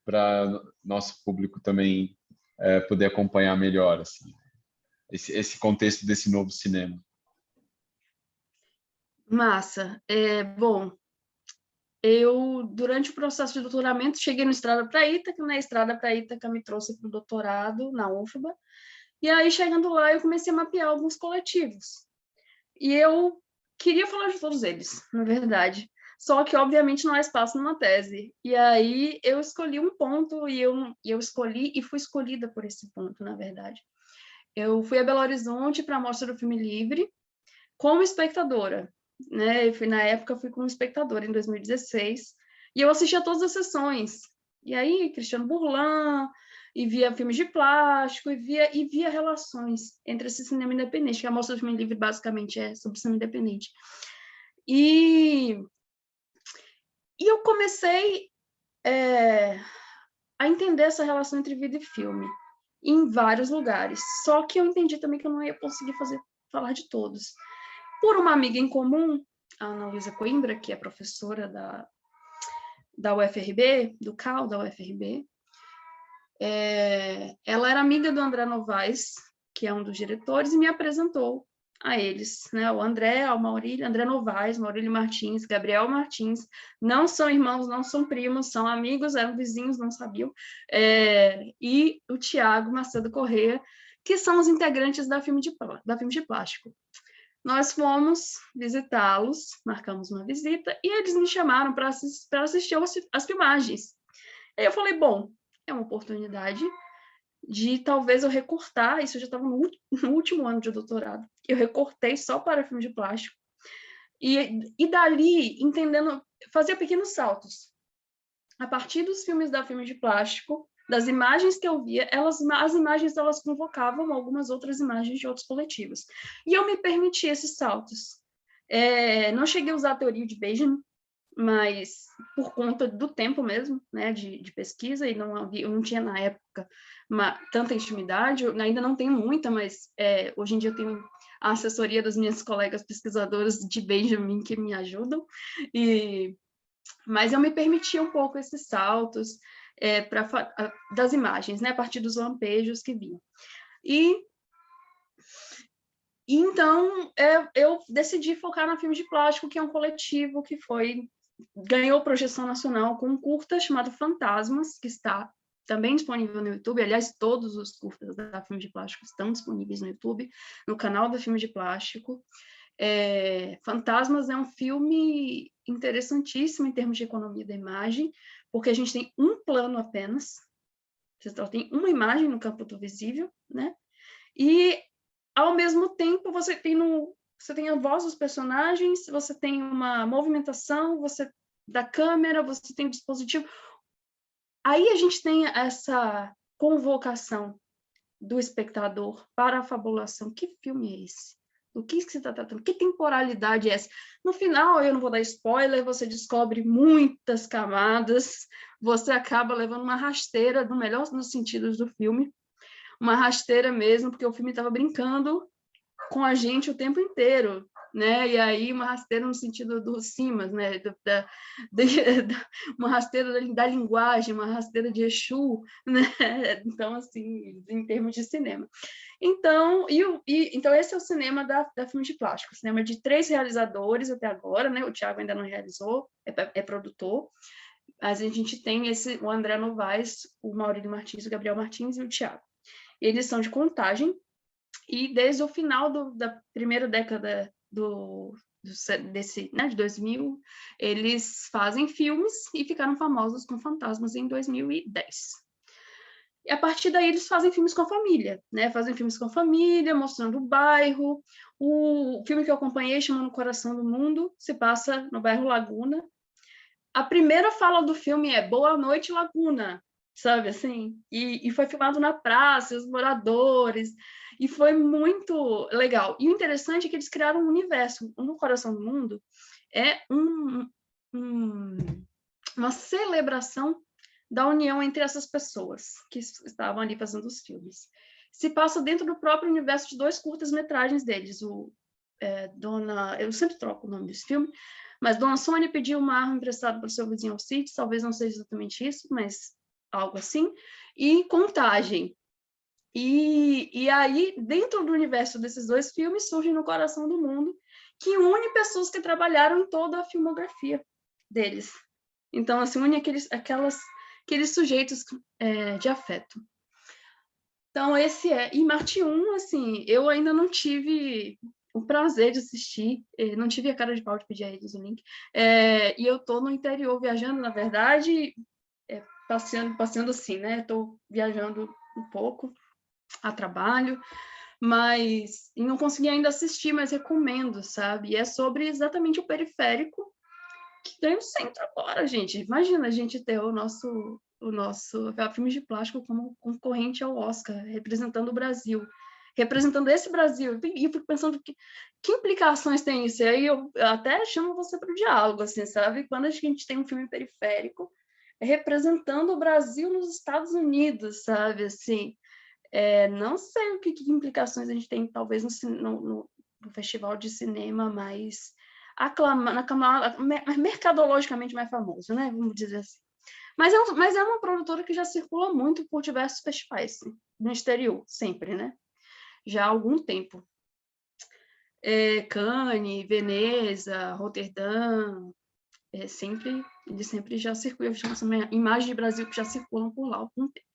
A: para nosso público também poder acompanhar melhor, assim, esse contexto desse novo cinema.
B: Massa. Bom, durante o processo de doutoramento, cheguei no Estrada para Ítaca, né? Estrada para Ítaca me trouxe para o doutorado na UFBA. E aí, chegando lá, eu comecei a mapear alguns coletivos. E eu queria falar de todos eles, na verdade. Só que, obviamente, não há espaço numa tese. E aí, eu escolhi um ponto e eu escolhi e fui escolhida por esse ponto, na verdade. Eu fui a Belo Horizonte para a Mostra do Filme Livre como espectadora, né? Na época, fui como espectadora, em 2016. E eu assisti a todas as sessões. E aí, Cristiano Burlan, e via filmes de plástico, e via relações entre esse cinema independente, que a Mostra do Filme Livre basicamente é sobre cinema independente. E eu comecei a entender essa relação entre vida e filme em vários lugares. Só que eu entendi também que eu não ia conseguir falar de todos. Por uma amiga em comum, a Ana Luísa Coimbra, que é professora da UFRB, do CAL da UFRB, ela era amiga do André Novaes, que é um dos diretores, e me apresentou a eles, né? O André, o Maurílio, André Novaes, Maurílio Martins, Gabriel Martins, não são irmãos, não são primos, são amigos, eram vizinhos, não sabiam, e o Tiago Macedo Corrêa, que são os integrantes da Filme de Plástico. Nós fomos visitá-los, marcamos uma visita, e eles me chamaram para assistir as filmagens. Aí eu falei, bom, é uma oportunidade de talvez eu recortar, isso eu já estava no último ano de doutorado, eu recortei só para filme de plástico, e dali, entendendo, fazia pequenos saltos. A partir dos filmes da Filme de Plástico, das imagens que eu via, as imagens elas convocavam algumas outras imagens de outros coletivos. E eu me permiti esses saltos. Não cheguei a usar a teoria de Benjamin, mas por conta do tempo mesmo, né, de pesquisa, e eu não tinha na época tanta intimidade, eu ainda não tenho muita, mas hoje em dia eu tenho a assessoria das minhas colegas pesquisadoras de Benjamin que me ajudam, mas eu me permiti um pouco esses saltos das imagens, né, a partir dos lampejos que vinham. Então, eu decidi focar na Filme de Plástico, que é um coletivo que ganhou projeção nacional com um curta chamado Fantasmas, que está também disponível no YouTube. Aliás, todos os curtas da Filme de Plástico estão disponíveis no YouTube, no canal da Filme de Plástico. Fantasmas é um filme interessantíssimo em termos de economia da imagem, porque a gente tem um plano apenas, você só tem uma imagem no campo do visível, né? E ao mesmo tempo, você tem a voz dos personagens, você tem uma movimentação da câmera, você tem o dispositivo. Aí a gente tem essa convocação do espectador para a fabulação. Que filme é esse? Do que se está tratando? Que temporalidade é essa? No final, eu não vou dar spoiler, você descobre muitas camadas, você acaba levando uma rasteira, no melhor dos sentidos do filme, uma rasteira mesmo, porque o filme estava brincando com a gente o tempo inteiro, né? E aí uma rasteira no sentido dos cimas, né? Uma rasteira da linguagem, uma rasteira de Exu, né? Então, assim, em termos de cinema. Então, então esse é o cinema da Filme de Plástico, cinema de 3 realizadores até agora, né? O Thiago ainda não realizou, é produtor, mas a gente tem o André Novaes, o Maurílio Martins, o Gabriel Martins e o Thiago. Eles são de Contagem, e desde o final da primeira década de 2000, eles fazem filmes e ficaram famosos com Fantasmas em 2010. E a partir daí eles fazem filmes com a família, né? Fazem filmes com a família, mostrando o bairro. O filme que eu acompanhei, chama No Coração do Mundo, se passa no bairro Laguna. A primeira fala do filme é Boa Noite, Laguna. sabe assim? E foi filmado na praça, os moradores, e foi muito legal. E o interessante é que eles criaram um universo. No Coração do Mundo é uma celebração da união entre essas pessoas que estavam ali fazendo os filmes. Se passa dentro do próprio universo de 2 curtas-metragens deles. Eu sempre troco o nome desse filme, mas Dona Sônia pediu uma arma emprestada para o seu vizinho Alcides, talvez não seja exatamente isso, mas algo assim, e Contagem. E aí, dentro do universo desses 2 filmes, surge No Coração do Mundo, que une pessoas que trabalharam em toda a filmografia deles. Então, assim, une aqueles sujeitos de afeto. Então, esse é. E Marte 1, assim, eu ainda não tive o prazer de assistir, não tive a cara de pau de pedir a eles o link. E eu tô no interior viajando, na verdade, passeando assim, né? Estou viajando um pouco a trabalho, mas não consegui ainda assistir, mas recomendo, sabe? E é sobre exatamente o periférico que ganha o centro agora, gente. Imagina a gente ter o nosso filme de plástico como concorrente ao Oscar, representando o Brasil, representando esse Brasil. E eu fico pensando que implicações tem isso. E aí eu até chamo você para o diálogo, assim, sabe? Quando a gente tem um filme periférico representando o Brasil nos Estados Unidos, sabe? Assim, não sei que implicações a gente tem, talvez, no festival de cinema mais mercadologicamente mais famoso, né? Vamos dizer assim. Mas é uma produtora que já circula muito por diversos festivais, assim, no exterior, sempre, né? Já há algum tempo. Cannes, Veneza, Roterdã, eles sempre já circulam, são imagens de Brasil que já circulam por lá há algum tempo.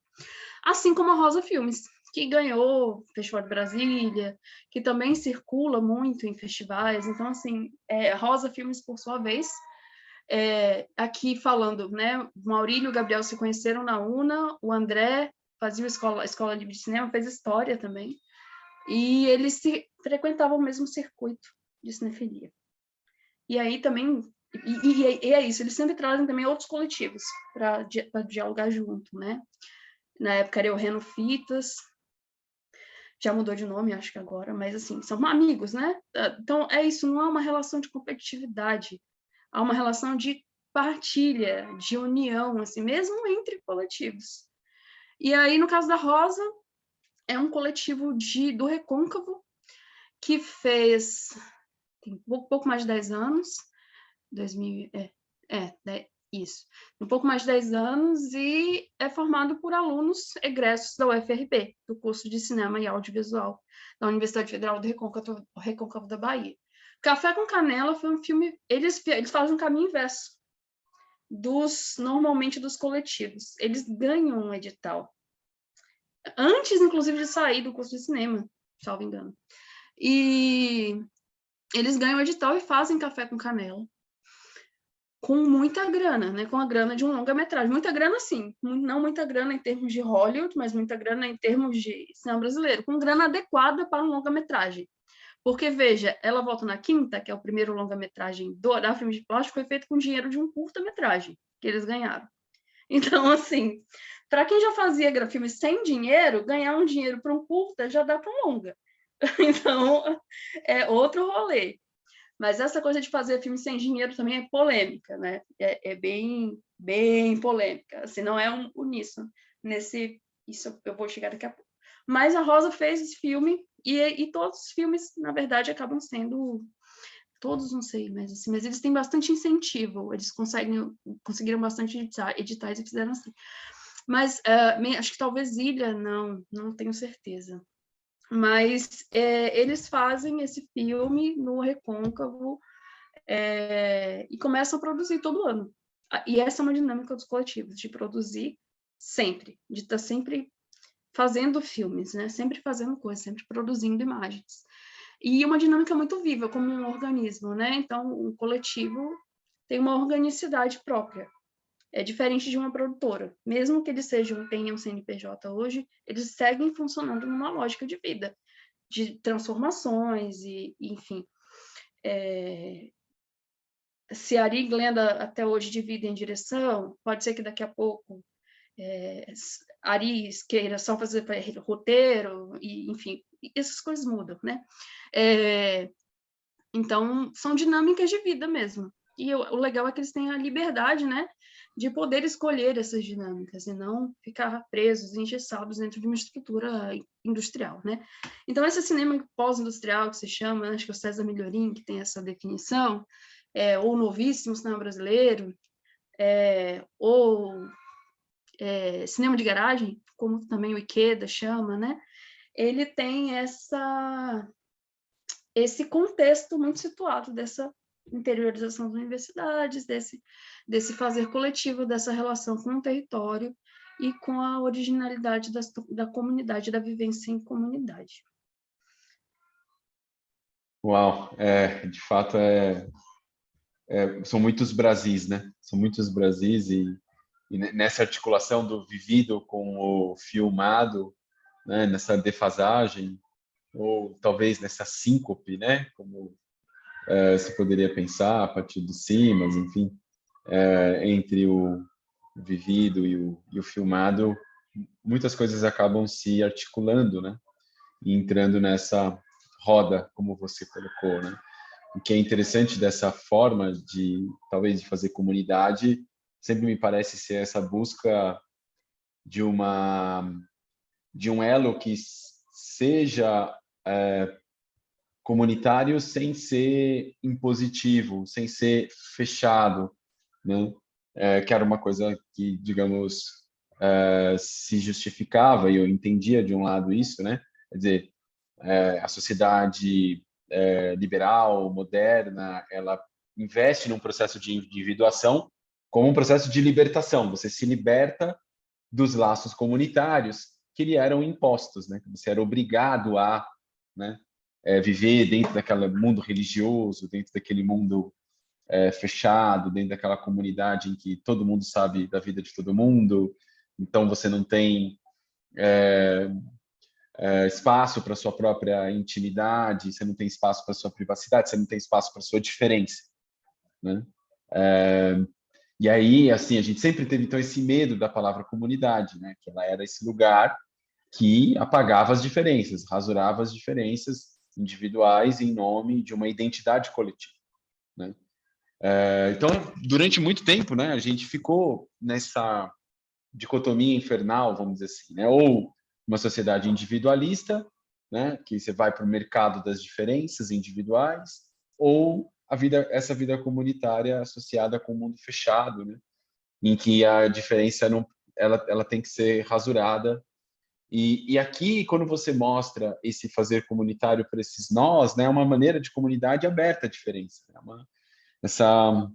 B: Assim como a Rosa Filmes, que ganhou o Festival de Brasília, que também circula muito em festivais. Então, assim, a Rosa Filmes, por sua vez, aqui falando, né, o Maurílio e o Gabriel se conheceram na UNA, o André fazia escola livre de cinema, fez história também, e eles frequentavam o mesmo circuito de cinefilia. E aí também, e é isso, eles sempre trazem também outros coletivos para dialogar junto, né? Na época era o Reno Fitas, já mudou de nome, acho que agora, mas assim, são amigos, né? Então, é isso, não há uma relação de competitividade, há uma relação de partilha, de união, assim, mesmo entre coletivos. E aí, no caso da Rosa, é um coletivo do Recôncavo, que tem pouco mais de 10 anos, 2000, isso, um pouco mais de 10 anos, e é formado por alunos egressos da UFRB, do curso de Cinema e Audiovisual, da Universidade Federal do Recôncavo da Bahia. Café com Canela foi um filme, eles fazem um caminho inverso normalmente dos coletivos. Eles ganham um edital, antes, inclusive, de sair do curso de cinema, salvo engano. E eles ganham o edital e fazem Café com Canela, com muita grana, né? Com a grana de um longa-metragem. Muita grana, sim. Não muita grana em termos de Hollywood, mas muita grana em termos de cinema brasileiro. Com grana adequada para um longa-metragem. Porque, veja, Ela Volta na Quinta, que é o primeiro longa-metragem da Filme de Plástico, foi feito com dinheiro de um curta-metragem que eles ganharam. Então, assim, para quem já fazia filme sem dinheiro, ganhar um dinheiro para um curta já dá para um longa. Então, é outro rolê. Mas essa coisa de fazer filme sem dinheiro também é polêmica, né? É bem, bem polêmica. Assim, não é uníssono. Isso eu vou chegar daqui a pouco. Mas a Rosa fez esse filme e todos os filmes, na verdade, acabam sendo... Todos, não sei, mas eles têm bastante incentivo. Eles conseguiram bastante editais e fizeram assim. Mas acho que talvez Ilha, não tenho certeza. Mas eles fazem esse filme no Recôncavo e começam a produzir todo ano. E essa é uma dinâmica dos coletivos, de produzir sempre, de estar sempre fazendo filmes, né? Sempre fazendo coisas, sempre produzindo imagens. E uma dinâmica muito viva, como um organismo, né? Então, o coletivo tem uma organicidade própria. É diferente de uma produtora. Mesmo que eles tenham CNPJ hoje, eles seguem funcionando numa lógica de vida, de transformações enfim. Se a Ari e Glenda até hoje dividem direção, pode ser que daqui a pouco Ari queira só fazer roteiro, e, enfim, essas coisas mudam, né? Então, são dinâmicas de vida mesmo. E o legal é que eles têm a liberdade, né, de poder escolher essas dinâmicas e não ficar presos, engessados dentro de uma estrutura industrial, né? Então, esse cinema pós-industrial que se chama, acho que é o César Milhorim, que tem essa definição, ou novíssimo cinema brasileiro, ou cinema de garagem, como também o Ikeda chama, né? Ele tem esse contexto muito situado dessa interiorização das universidades, desse fazer coletivo, dessa relação com o território e com a originalidade da comunidade, da vivência em comunidade.
A: Uau, de fato são muitos Brasis, né? São muitos Brasis e nessa articulação do vivido com o filmado, né? Nessa defasagem, ou talvez nessa síncope, né? Como se poderia pensar a partir dos cimas, enfim, entre o vivido e o filmado, muitas coisas acabam se articulando, né? E entrando nessa roda, como você colocou, né? O que é interessante dessa forma talvez de fazer comunidade, sempre me parece ser essa busca de um elo que seja comunitário sem ser impositivo, sem ser fechado, né? Que era uma coisa que, digamos, se justificava, e eu entendia de um lado isso, né? Quer dizer, a sociedade liberal, moderna, ela investe num processo de individuação como um processo de libertação. Você se liberta dos laços comunitários que lhe eram impostos, né? Você era obrigado a, né, viver dentro daquele mundo religioso, dentro daquele mundo fechado, dentro daquela comunidade em que todo mundo sabe da vida de todo mundo. Então você não tem espaço para sua própria intimidade, você não tem espaço para sua privacidade, você não tem espaço para sua diferença, né? E aí, assim, a gente sempre teve então esse medo da palavra comunidade, né? Que ela era esse lugar que apagava as diferenças, rasurava as diferenças individuais em nome de uma identidade coletiva, né? Então, durante muito tempo, né, a gente ficou nessa dicotomia infernal, vamos dizer assim, né? Ou uma sociedade individualista, né, que você vai para o mercado das diferenças individuais, ou essa vida comunitária associada com o mundo fechado, né, em que a diferença não, ela tem que ser rasurada. E aqui, quando você mostra esse fazer comunitário para esses nós, né, é uma maneira de comunidade aberta à diferença. Essa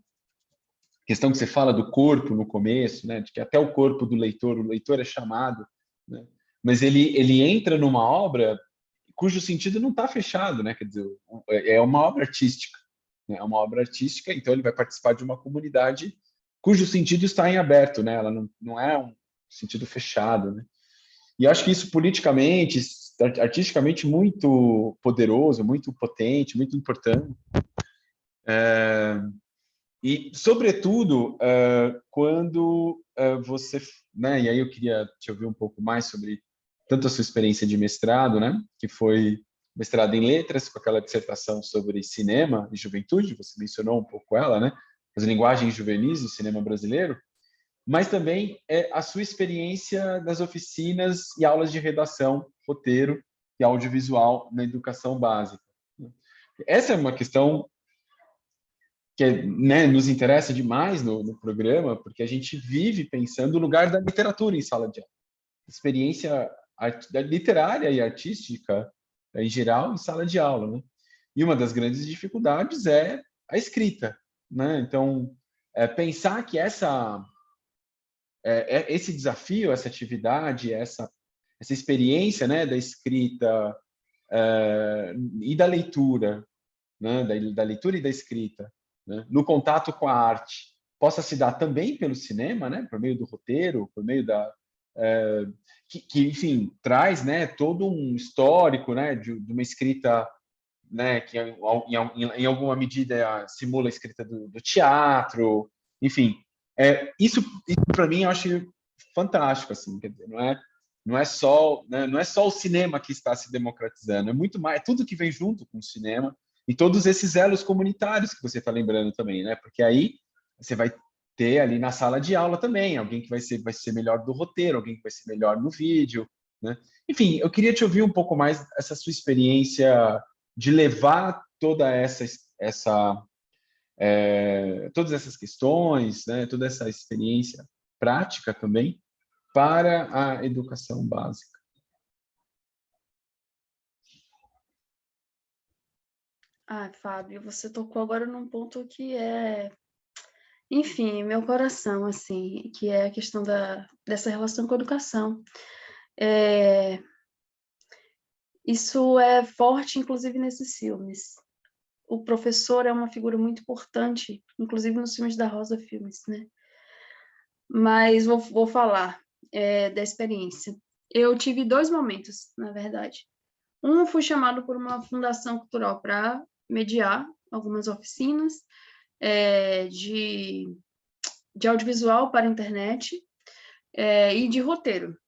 A: questão que você fala do corpo no começo, né, de que até o corpo do leitor, o leitor é chamado, né, mas ele entra numa obra cujo sentido não está fechado, né, quer dizer, é uma obra artística, né, é uma obra artística, então ele vai participar de uma comunidade cujo sentido está em aberto, né, ela não é um sentido fechado, né. E acho que isso politicamente, artisticamente, muito poderoso, muito potente, muito importante. E, sobretudo, quando você... né, e aí eu queria te ouvir um pouco mais sobre tanto a sua experiência de mestrado, né, que foi mestrado em letras, com aquela dissertação sobre cinema e juventude, você mencionou um pouco ela, né, as linguagens juvenis do cinema brasileiro, mas também a sua experiência nas oficinas e aulas de redação, roteiro e audiovisual na educação básica. Essa é uma questão que, né, nos interessa demais no programa, porque a gente vive pensando o lugar da literatura em sala de aula. Experiência literária e artística, em geral, em sala de aula, né? E uma das grandes dificuldades é a escrita, né? Então, pensar que esse desafio, essa atividade, essa experiência, né, da escrita e da leitura, né, da leitura e da escrita, né, no contato com a arte, possa se dar também pelo cinema, né, por meio do roteiro, por meio que enfim, traz, né, todo um histórico, né, de uma escrita, né, que em alguma medida simula a escrita do teatro, enfim. Isso para mim, eu acho fantástico, assim, quer dizer, não é só, né, não é só o cinema que está se democratizando, é muito mais, é tudo que vem junto com o cinema e todos esses elos comunitários que você está lembrando também, né? Porque aí você vai ter ali na sala de aula também alguém que vai ser melhor do roteiro, alguém que vai ser melhor no vídeo, né? Enfim, eu queria te ouvir um pouco mais essa sua experiência de levar toda todas essas questões, né? Toda essa experiência prática também para a educação básica.
B: Fábio, você tocou agora num ponto que enfim, meu coração, assim, que é a questão dessa relação com a educação. Isso é forte, inclusive, nesses filmes. O professor é uma figura muito importante, inclusive nos filmes da Rosa Filmes, né? Mas vou falar da experiência. Eu tive 2 momentos, na verdade. Um, fui chamado por uma fundação cultural para mediar algumas oficinas de audiovisual para a internet e de roteiro.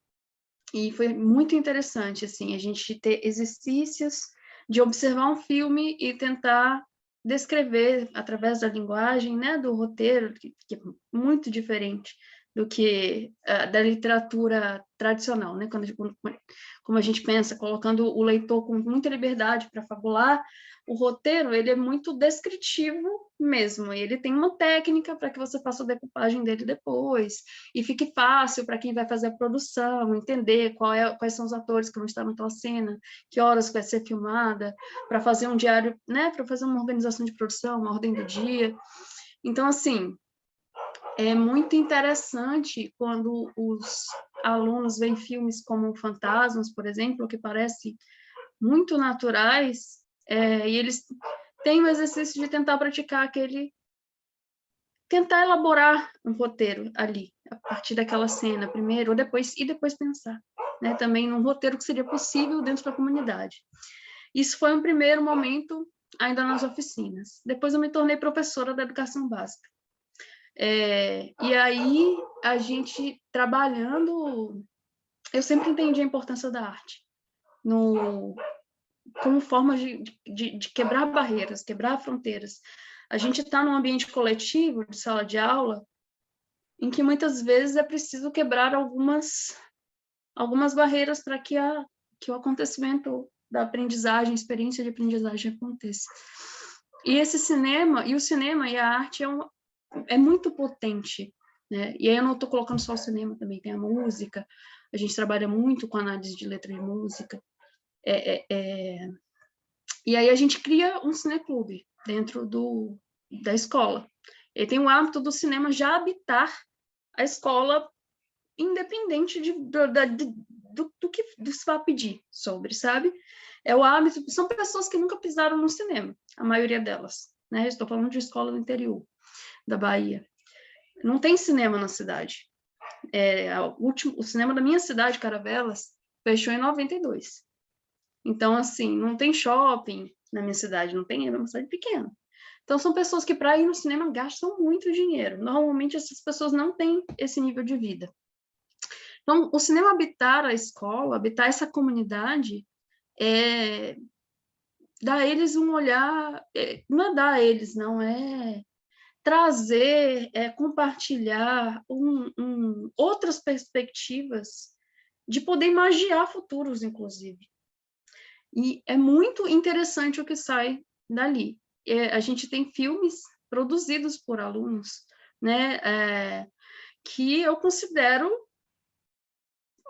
B: E foi muito interessante, assim, a gente ter exercícios de observar um filme e tentar descrever através da linguagem, né, do roteiro, que é muito diferente do que da literatura tradicional, né, como a gente pensa, colocando o leitor com muita liberdade para fabular, o roteiro, ele é muito descritivo mesmo, e ele tem uma técnica para que você faça a decupagem dele depois, e fique fácil para quem vai fazer a produção, entender quais são os atores que vão estar naquela cena, que horas vai ser filmada, para fazer um diário, né, para fazer uma organização de produção, uma ordem do dia. Então, assim, é muito interessante quando os alunos veem filmes como Fantasmas, por exemplo, que parecem muito naturais, e eles têm o exercício de tentar praticar tentar elaborar um roteiro ali, a partir daquela cena, primeiro, ou depois, e depois pensar, né, também num roteiro que seria possível dentro da comunidade. Isso foi um primeiro momento, ainda nas oficinas. Depois eu me tornei professora da educação básica. E aí, a gente trabalhando, eu sempre entendi a importância da arte, como forma de quebrar barreiras, quebrar fronteiras. A gente está num ambiente coletivo, de sala de aula, em que muitas vezes é preciso quebrar algumas barreiras para que o acontecimento da aprendizagem, experiência de aprendizagem aconteça. E o cinema e a arte é muito potente, né? E aí eu não estou colocando só o cinema também, tem a música, a gente trabalha muito com análise de letra de música, e aí a gente cria um cineclube dentro da escola. E tem o hábito do cinema já habitar a escola, independente do que se vai pedir sobre, sabe? É o hábito, são pessoas que nunca pisaram no cinema, a maioria delas, né? Estou falando de escola do interior da Bahia. Não tem cinema na cidade. O cinema da minha cidade, Caravelas, fechou em 92. Então, assim, não tem shopping na minha cidade, não tem, é uma cidade pequena. Então, são pessoas que, para ir no cinema, gastam muito dinheiro. Normalmente, essas pessoas não têm esse nível de vida. Então, o cinema habitar a escola, habitar essa comunidade, dá a eles um olhar, não é dar a eles, não, é trazer, compartilhar outras perspectivas de poder imaginar futuros, inclusive. E é muito interessante o que sai dali. A gente tem filmes produzidos por alunos, né, que eu considero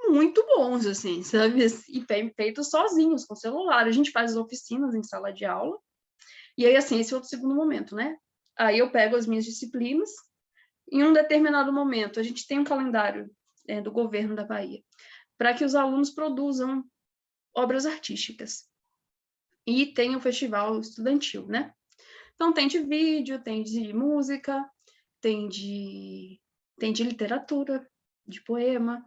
B: muito bons, assim, sabe? E feitos sozinhos, com celular. A gente faz as oficinas em sala de aula. E aí, assim, esse é o segundo momento, né? Aí eu pego as minhas disciplinas. Em um determinado momento, a gente tem um calendário do governo da Bahia para que os alunos produzam obras artísticas. E tem o festival estudantil, né? Então, tem de vídeo, tem de música, tem de literatura, de poema,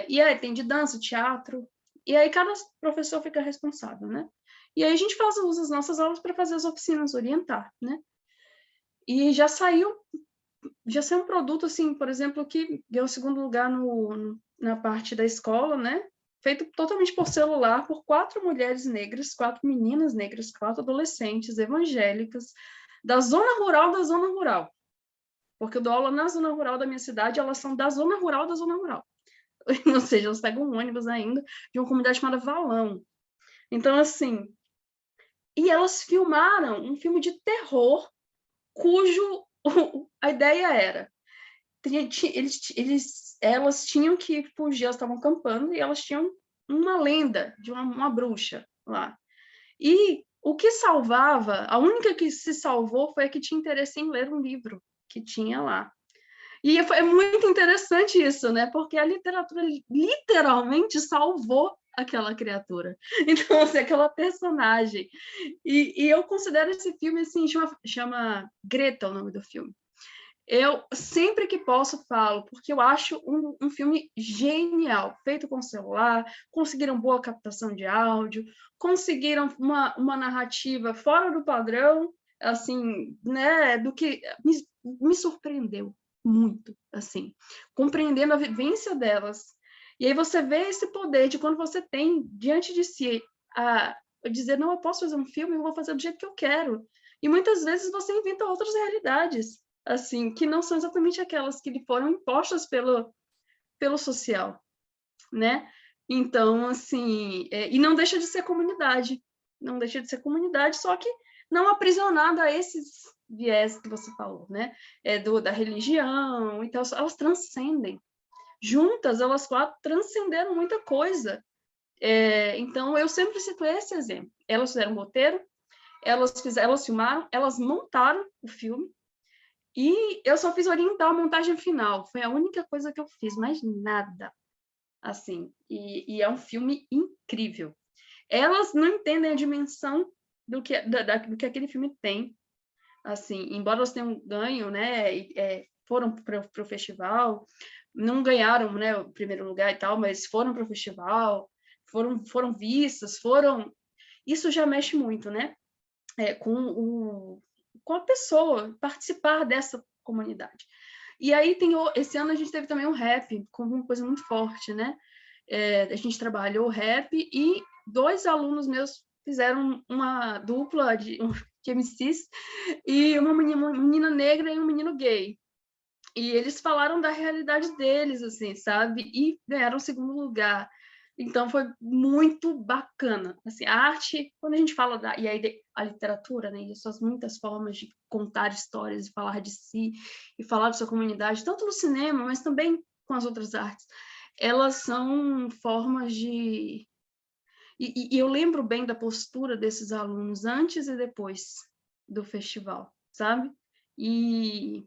B: e aí tem de dança, teatro, e aí cada professor fica responsável, né? E aí a gente usa as nossas aulas para fazer as oficinas, orientar, né? E já saiu já ser um produto, assim, por exemplo, que deu o segundo lugar na parte da escola, né? Feito totalmente por celular, por 4 mulheres negras, 4 meninas negras, 4 adolescentes evangélicas, da zona rural, porque eu dou aula na zona rural da minha cidade, elas são da zona rural, ou seja, elas pegam um ônibus ainda de uma comunidade chamada Valão. Então, assim, e elas filmaram um filme de terror cujo a ideia era elas tinham que fugir, elas estavam acampando e elas tinham uma lenda de uma bruxa lá. E o que salvava, a única que se salvou foi a que tinha interesse em ler um livro que tinha lá. E é muito interessante isso, né? Porque a literatura literalmente salvou aquela criatura. Então, assim, aquela personagem. E eu considero esse filme, assim, chama Greta o nome do filme. Eu sempre que posso falo, porque eu acho um filme genial, feito com celular, conseguiram boa captação de áudio, conseguiram uma narrativa fora do padrão, assim, né, do que me surpreendeu muito, assim, compreendendo a vivência delas. E aí você vê esse poder de quando você tem diante de si a dizer, não, eu posso fazer um filme, eu vou fazer do jeito que eu quero. E muitas vezes você inventa outras realidades, assim, que não são exatamente aquelas que lhe foram impostas pelo social, né? Então, assim, e não deixa de ser comunidade, não deixa de ser comunidade, só que não aprisionada a esses viés que você falou, né? Da religião, então elas transcendem. Juntas, elas 4 transcenderam muita coisa. Então, eu sempre cito esse exemplo. Elas fizeram um roteiro, elas filmaram, elas montaram o filme, e eu só fiz orientar a montagem final. Foi a única coisa que eu fiz, mais nada. Assim, e é um filme incrível. Elas não entendem a dimensão do que aquele filme tem. Assim, embora elas tenham ganho, né? Foram para o festival, não ganharam, né, o primeiro lugar e tal, mas foram para o festival, foram vistas, Isso já mexe muito, né? Com a pessoa, participar dessa comunidade. E aí esse ano a gente teve também o rap, como uma coisa muito forte, né? A gente trabalhou o rap e 2 alunos meus fizeram uma dupla de MCs, e uma menina negra e um menino gay. E eles falaram da realidade deles, assim, sabe? E ganharam o segundo lugar. Então foi muito bacana. Assim, a arte, quando a gente fala e aí a literatura, né, e suas muitas formas de contar histórias e falar de si e falar da sua comunidade, tanto no cinema, mas também com as outras artes, elas são formas de e eu lembro bem da postura desses alunos antes e depois do festival, sabe? E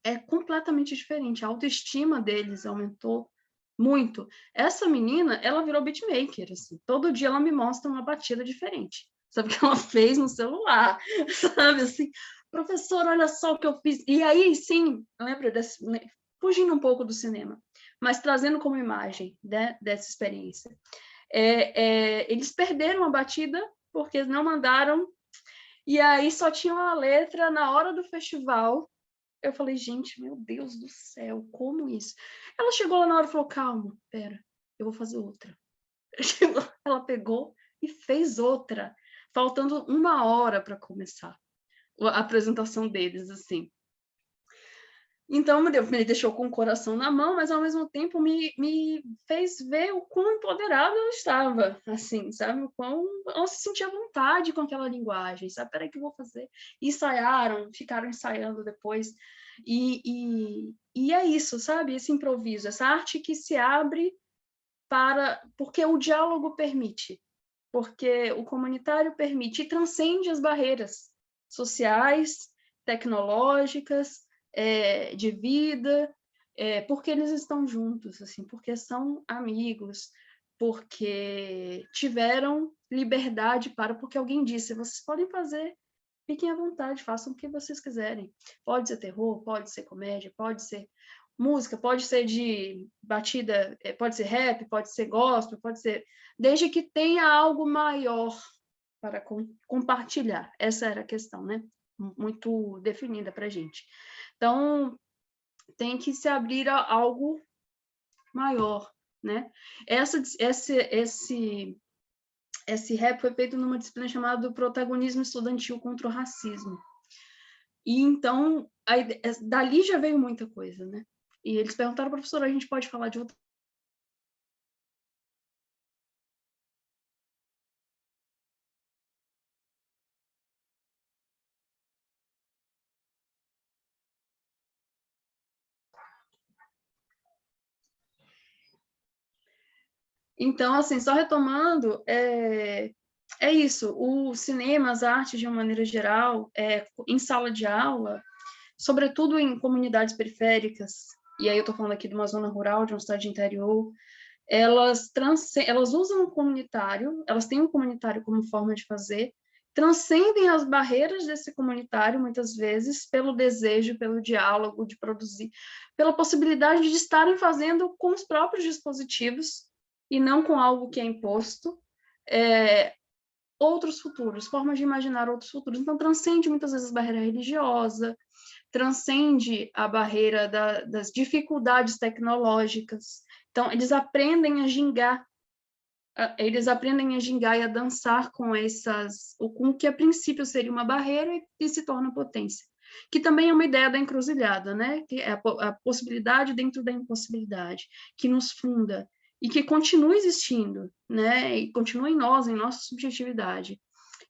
B: é completamente diferente. A autoestima deles aumentou muito. Essa menina, ela virou beatmaker, assim. Todo dia ela me mostra uma batida diferente. Sabe o que ela fez no celular? Sabe, assim, professor, olha só o que eu fiz. E aí, sim, lembra fugindo um pouco do cinema, mas trazendo como imagem, né, dessa experiência. Eles perderam a batida porque não mandaram, e aí só tinham a letra na hora do festival. Eu falei, gente, meu Deus do céu, como isso? Ela chegou lá na hora e falou, calma, pera, eu vou fazer outra. Ela pegou e fez outra, faltando 1 hora para começar a apresentação deles, assim. Então, me deixou com o coração na mão, mas ao mesmo tempo me fez ver o quão empoderada eu estava, assim, sabe? O quão ela se sentia à vontade com aquela linguagem, sabe? Peraí que eu vou fazer. E ensaiaram, ficaram ensaiando depois. E é isso, sabe? Esse improviso, essa arte que se abre porque o diálogo permite, porque o comunitário permite e transcende as barreiras sociais, tecnológicas, de vida, porque eles estão juntos, assim, porque são amigos, porque tiveram liberdade porque alguém disse, vocês podem fazer, fiquem à vontade, façam o que vocês quiserem. Pode ser terror, pode ser comédia, pode ser música, pode ser de batida, pode ser rap, pode ser gospel, pode ser... Desde que tenha algo maior para compartilhar. Essa era a questão, né? Muito definida para a gente. Então, tem que se abrir a algo maior, né? Esse rap foi feito numa disciplina chamada Protagonismo Estudantil contra o Racismo. E então, dali já veio muita coisa, né? E eles perguntaram, professora, a gente pode falar de outra? Então, assim, só retomando, é isso, o cinema, as artes, de uma maneira geral, em sala de aula, sobretudo em comunidades periféricas, e aí eu estou falando aqui de uma zona rural, de uma cidade interior, elas usam o comunitário, elas têm o comunitário como forma de fazer, transcendem as barreiras desse comunitário, muitas vezes, pelo desejo, pelo diálogo, de produzir, pela possibilidade de estarem fazendo com os próprios dispositivos, e não com algo que é imposto, outros futuros, formas de imaginar outros futuros. Então, transcende muitas vezes a barreira religiosa, transcende a barreira das dificuldades tecnológicas. Então, eles aprendem a gingar e a dançar com com o que a princípio seria uma barreira e se torna potência. Que também é uma ideia da encruzilhada, né? Que é a possibilidade dentro da impossibilidade, que nos funda e que continua existindo, né? E continua em nós, em nossa subjetividade,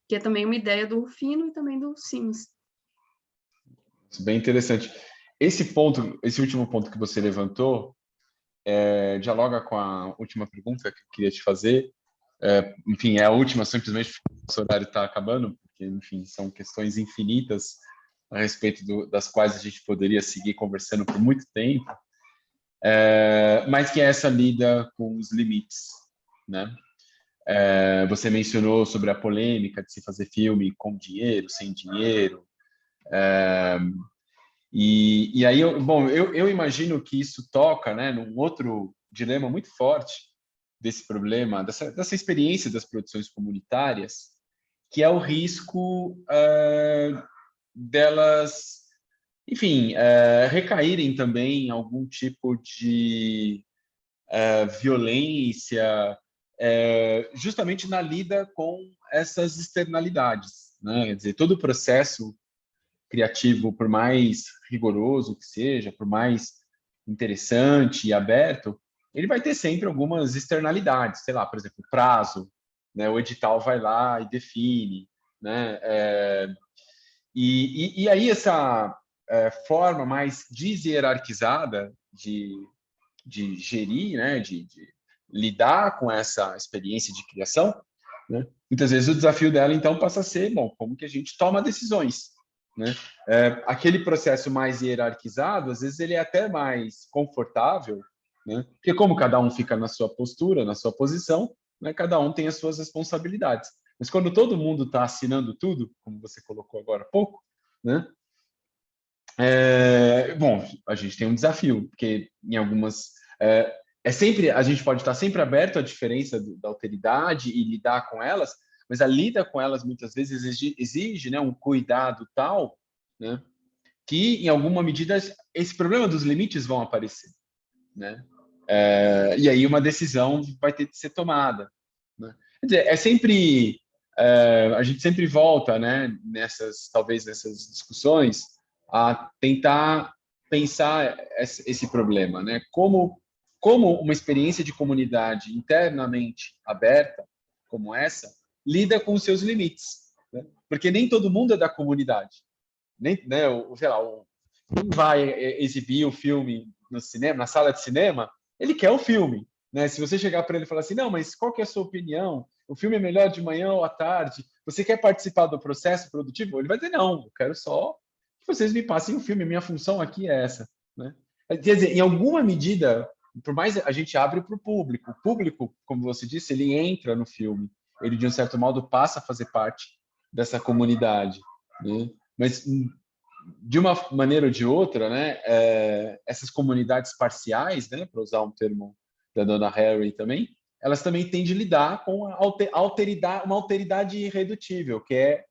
B: que é também uma ideia do Rufino e também do Sims.
A: Bem interessante. Esse último ponto que você levantou, dialoga com a última pergunta que eu queria te fazer. Enfim, é a última, simplesmente porque o horário está acabando, porque, enfim, são questões infinitas a respeito das quais a gente poderia seguir conversando por muito tempo, mas que é essa lida com os limites, né? Você mencionou sobre a polêmica de se fazer filme com dinheiro, sem dinheiro, e aí, eu imagino que isso toca, né, num outro dilema muito forte desse problema, dessa experiência das produções comunitárias, que é o risco delas, enfim, recaírem também em algum tipo de violência, justamente na lida com essas externalidades, né? Quer dizer, todo o processo criativo, por mais rigoroso que seja, por mais interessante e aberto, ele vai ter sempre algumas externalidades, sei lá, por exemplo, prazo, né? O edital vai lá e define, né? E aí essa forma mais deshierarquizada de gerir, né? De lidar com essa experiência de criação, né? Muitas vezes o desafio dela, então, passa a ser, bom, como que a gente toma decisões, né? Aquele processo mais hierarquizado, às vezes ele é até mais confortável, né? Porque como cada um fica na sua postura, na sua posição, né? Cada um tem as suas responsabilidades. Mas quando todo mundo está assinando tudo, como você colocou agora há pouco, né? Bom, a gente tem um desafio, porque em algumas sempre a gente pode estar sempre aberto à diferença da alteridade e lidar com elas, mas a lida com elas muitas vezes exige, né, um cuidado tal, né, que em alguma medida esse problema dos limites vão aparecer, né? E aí uma decisão vai ter que ser tomada, né? Quer dizer, sempre a gente sempre volta, né, talvez nessas discussões a tentar pensar esse problema, né? Como uma experiência de comunidade internamente aberta, como essa, lida com os seus limites, né? Porque nem todo mundo é da comunidade, nem, né, sei lá, quem vai exibir o filme no cinema, na sala de cinema, ele quer o filme, né? Se você chegar para ele e falar assim, não, mas qual que é a sua opinião? O filme é melhor de manhã ou à tarde? Você quer participar do processo produtivo? Ele vai dizer, não, eu quero só que vocês me passem o filme, minha função aqui é essa, né? Quer dizer, em alguma medida, por mais a gente abre para o público, como você disse, ele entra no filme, ele de um certo modo passa a fazer parte dessa comunidade, né? Mas de uma maneira ou de outra, né, essas comunidades parciais, né, para usar um termo da dona Harry também, elas também têm de lidar com uma alteridade irredutível, que é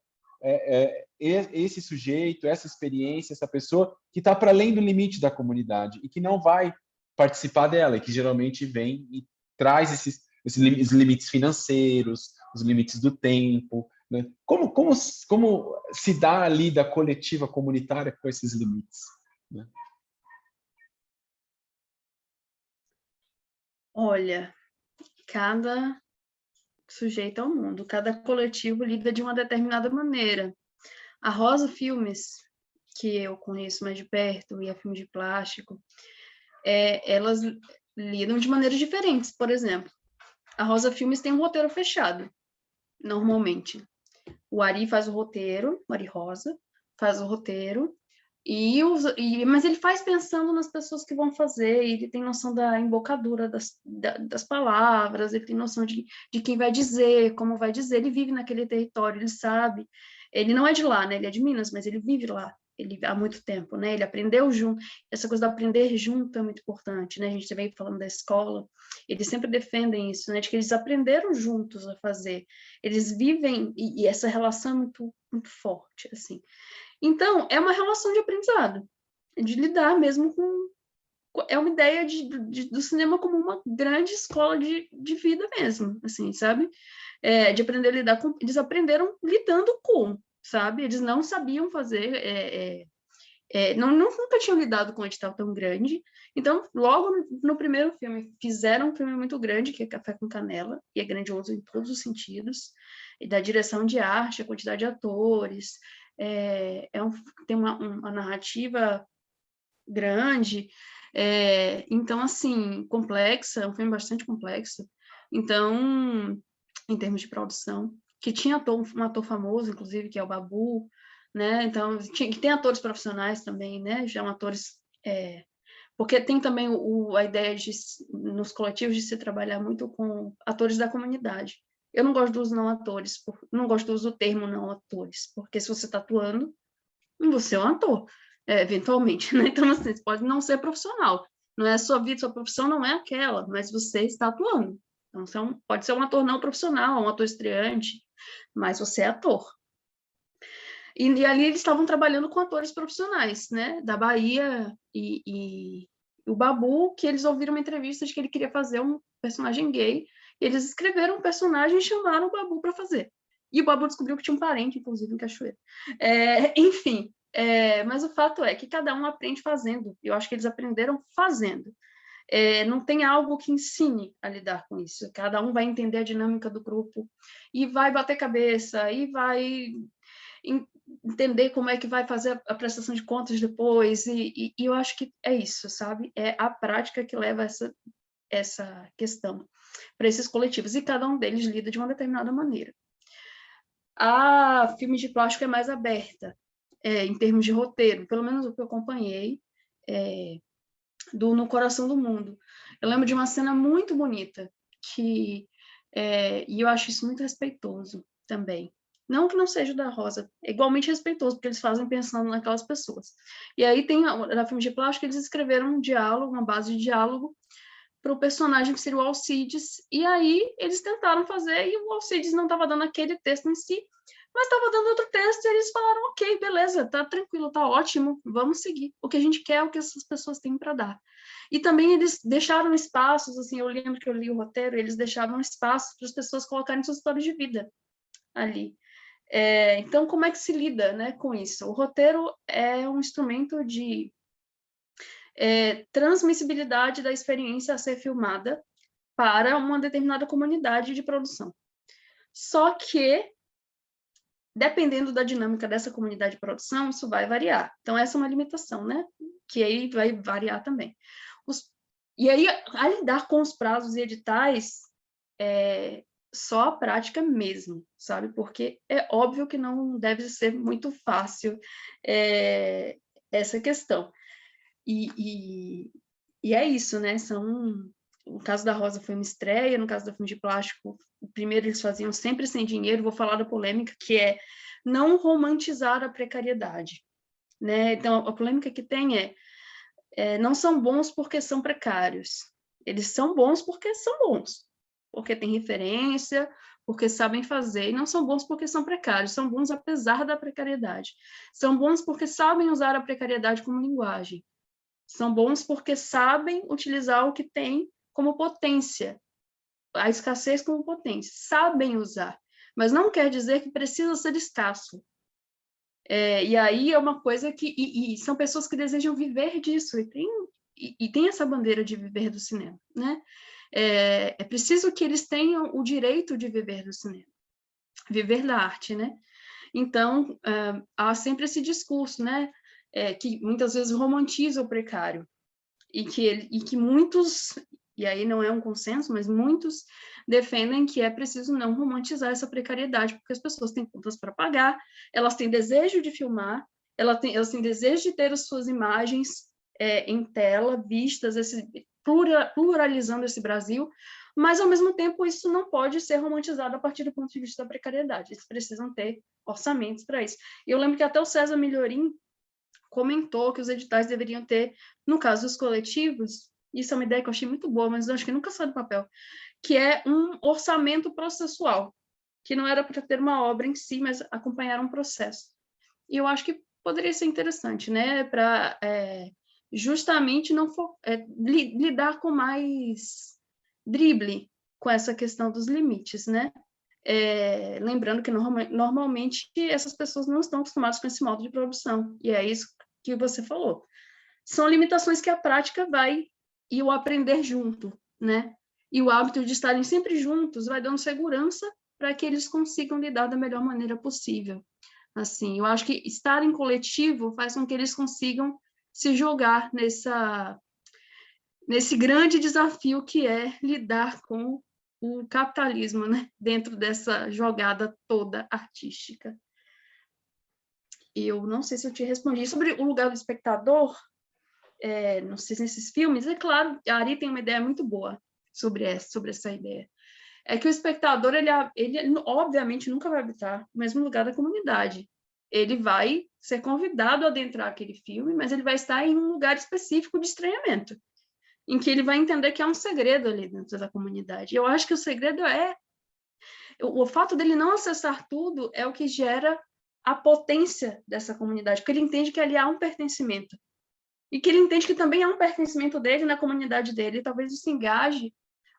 A: esse sujeito, essa experiência, essa pessoa que está para além do limite da comunidade e que não vai participar dela, e que geralmente vem e traz esses limites financeiros, os limites do tempo, né? Como se dá a lida coletiva comunitária com esses limites, né?
B: Olha, cada sujeito ao mundo, cada coletivo lida de uma determinada maneira. A Rosa Filmes, que eu conheço mais de perto, e a Filme de Plástico, elas lidam de maneiras diferentes. Por exemplo, a Rosa Filmes tem um roteiro fechado, normalmente. O Ari faz o roteiro, o Ari Rosa faz o roteiro, mas ele faz pensando nas pessoas que vão fazer, ele tem noção da embocadura das palavras, ele tem noção de quem vai dizer, como vai dizer, ele vive naquele território, ele sabe. Ele não é de lá, né? Ele é de Minas, mas ele vive lá. Ele há muito tempo, né? Ele aprendeu junto. Essa coisa de aprender junto é muito importante, né? A gente veio falando da escola, eles sempre defendem isso, né? De que eles aprenderam juntos a fazer. Eles vivem, e essa relação é muito, muito forte, assim. Então, é uma relação de aprendizado, de lidar mesmo com... É uma ideia do cinema como uma grande escola de vida mesmo, assim, sabe? De aprender a lidar com... Eles aprenderam lidando com, sabe? Eles não sabiam fazer... nunca tinham lidado com um edital tão grande. Então, logo no primeiro filme, fizeram um filme muito grande, que é Café com Canela, e é grandioso em todos os sentidos, e da direção de arte, a quantidade de atores, tem uma narrativa grande, então, assim, complexa, é um filme bastante complexo. Então, em termos de produção, que tinha um ator famoso, inclusive, que é o Babu, né? Então, que tem atores profissionais também, né? Já atores... porque tem também a ideia nos coletivos de se trabalhar muito com atores da comunidade. Eu não gosto dos não atores, não gosto do uso do termo não atores, porque se você está atuando, você é um ator, eventualmente, né? Então, assim, você pode não ser profissional, não é a sua vida, sua profissão não é aquela, mas você está atuando. Então, você pode ser um ator não profissional, um ator estreante, mas você é ator. E ali eles estavam trabalhando com atores profissionais, né? Da Bahia e o Babu, que eles ouviram uma entrevista de que ele queria fazer um personagem gay, e eles escreveram um personagem e chamaram o Babu para fazer. E o Babu descobriu que tinha um parente, inclusive, em Cachoeira. Enfim, mas o fato é que cada um aprende fazendo. Eu acho que eles aprenderam fazendo. Não tem algo que ensine a lidar com isso. Cada um vai entender a dinâmica do grupo e vai bater cabeça e vai entender como é que vai fazer a prestação de contas depois, e eu acho que é isso, sabe? É a prática que leva essa questão para esses coletivos, e cada um deles lida de uma determinada maneira. A Filme de Plástico é mais aberta, em termos de roteiro, pelo menos o que eu acompanhei, No Coração do Mundo. Eu lembro de uma cena muito bonita, e eu acho isso muito respeitoso também. Não que não seja da Rosa, é igualmente respeitoso, porque eles fazem pensando naquelas pessoas. E aí tem, na Filme de Plástico, eles escreveram um diálogo, uma base de diálogo, para o personagem que seria o Alcides, e aí eles tentaram fazer, e o Alcides não estava dando aquele texto em si, mas estava dando outro texto, e eles falaram, ok, beleza, tá tranquilo, tá ótimo, vamos seguir. O que a gente quer é o que essas pessoas têm para dar. E também eles deixaram espaços, assim, eu lembro que eu li o roteiro, eles deixavam espaços para as pessoas colocarem suas histórias de vida ali. Então, como é que se lida, né, com isso? O roteiro é um instrumento de transmissibilidade da experiência a ser filmada para uma determinada comunidade de produção. Só que, dependendo da dinâmica dessa comunidade de produção, isso vai variar. Então, essa é uma limitação, né? Que aí vai variar também. E aí, a lidar com os prazos e editais, só a prática mesmo, sabe? Porque é óbvio que não deve ser muito fácil essa questão. E é isso, né? No caso da Rosa foi uma estreia, no caso da Filme de Plástico, primeiro eles faziam sempre sem dinheiro. Vou falar da polêmica, que é não romantizar a precariedade, né? Então, a polêmica que tem não são bons porque são precários. Eles são bons porque são bons, porque tem referência, porque sabem fazer, e não são bons porque são precários, são bons apesar da precariedade. São bons porque sabem usar a precariedade como linguagem. São bons porque sabem utilizar o que tem como potência, a escassez como potência. Sabem usar, mas não quer dizer que precisa ser escasso. E aí é uma coisa que... E são pessoas que desejam viver disso, e tem essa bandeira de viver do cinema, né? É preciso que eles tenham o direito de viver do cinema, viver da arte, né? Então, há sempre esse discurso, né? Que muitas vezes romantiza o precário, e que muitos, e aí não é um consenso, mas muitos defendem que é preciso não romantizar essa precariedade, porque as pessoas têm contas para pagar, elas têm desejo de filmar, elas têm desejo de ter as suas imagens em tela, vistas, pluralizando esse Brasil, mas, ao mesmo tempo, isso não pode ser romantizado a partir do ponto de vista da precariedade. Eles precisam ter orçamentos para isso. E eu lembro que até o César Milhorim comentou que os editais deveriam ter, no caso dos coletivos, isso é uma ideia que eu achei muito boa, mas eu acho que nunca saiu do papel, que é um orçamento processual, que não era para ter uma obra em si, mas acompanhar um processo. E eu acho que poderia ser interessante, né, para justamente não lidar com mais drible com essa questão dos limites, né? Lembrando que normalmente essas pessoas não estão acostumadas com esse modo de produção, e é isso que você falou. São limitações que a prática vai, e o aprender junto, né? E o hábito de estarem sempre juntos vai dando segurança para que eles consigam lidar da melhor maneira possível. Assim, eu acho que estar em coletivo faz com que eles consigam se jogar nesse grande desafio que é lidar com o capitalismo, né, dentro dessa jogada toda artística. Eu não sei se eu te respondi sobre o lugar do espectador, não sei se nesses filmes, é claro, a Ari tem uma ideia muito boa sobre essa ideia. É que o espectador, ele obviamente nunca vai habitar o mesmo lugar da comunidade. Ele vai ser convidado a adentrar aquele filme, mas ele vai estar em um lugar específico de estranhamento, em que ele vai entender que há um segredo ali dentro da comunidade. Eu acho que o segredo o fato dele não acessar tudo é o que gera a potência dessa comunidade, porque ele entende que ali há um pertencimento, e que ele entende que também há um pertencimento dele na comunidade dele, e talvez isso engaje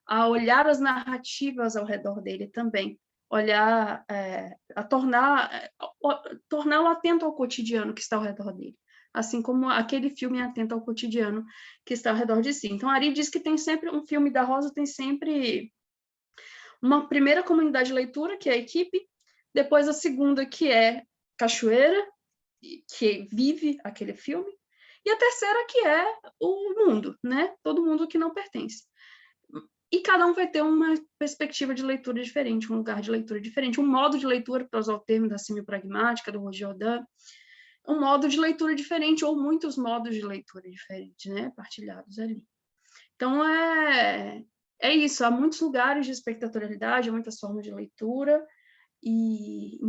B: a olhar as narrativas ao redor dele também, olhar, a torná-lo atento ao cotidiano que está ao redor dele, assim como aquele filme é atento ao cotidiano que está ao redor de si. Então, Ari diz que tem sempre, um filme da Rosa tem sempre uma primeira comunidade de leitura, que é a equipe, depois a segunda, que é Cachoeira, que vive aquele filme, e a terceira, que é o mundo, né? Todo mundo que não pertence. E cada um vai ter uma perspectiva de leitura diferente, um lugar de leitura diferente, um modo de leitura, para usar o termo da semiopragmática, do Roger Jordan, um modo de leitura diferente, ou muitos modos de leitura diferentes, né? Partilhados ali. Então, é isso, há muitos lugares de espectatorialidade, há muitas formas de leitura, e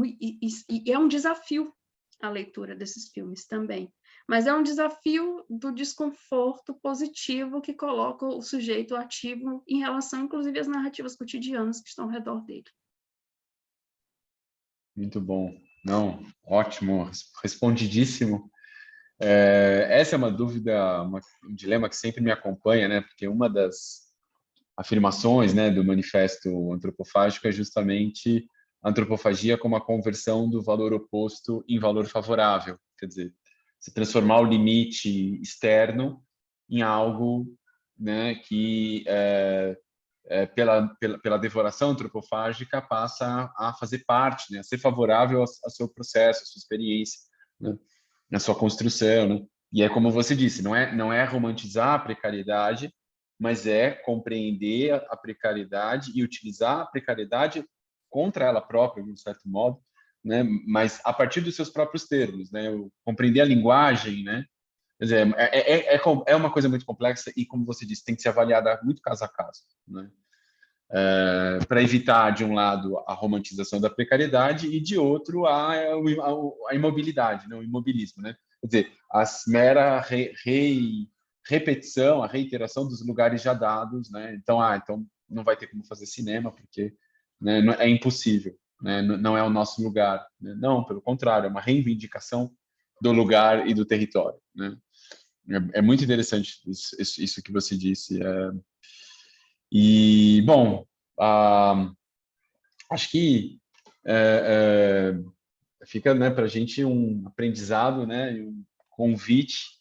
B: é um desafio a leitura desses filmes também. Mas é um desafio do desconforto positivo que coloca o sujeito ativo em relação, inclusive, às narrativas cotidianas que estão ao redor dele.
A: Muito bom. Não, ótimo, respondidíssimo. Essa é uma dúvida, um dilema que sempre me acompanha, né? Porque uma das afirmações, né, do manifesto antropofágico é justamente a antropofagia como a conversão do valor oposto em valor favorável. Quer dizer, se transformar o limite externo em algo, né, que pela devoração antropofágica passa a fazer parte, né, a ser favorável ao seu processo, à sua experiência, né, na sua construção, né? E é como você disse, não é romantizar a precariedade, mas é compreender a precariedade e utilizar a precariedade contra ela própria, de um certo modo, né? Mas a partir dos seus próprios termos, né? Compreender a linguagem, né? Quer dizer, é uma coisa muito complexa e, como você disse, tem que ser avaliada muito caso a caso, né? Para evitar, de um lado, a romantização da precariedade e, de outro, a imobilidade, né? O imobilismo, né? Quer dizer, a mera repetição, a reiteração dos lugares já dados, né? Então não vai ter como fazer cinema, porque né? É impossível, né? Não é o nosso lugar, né? Não, pelo contrário, é uma reivindicação do lugar e do território, né? É muito interessante isso que você disse. E, bom, acho que fica, né, para a gente um aprendizado, né, e um convite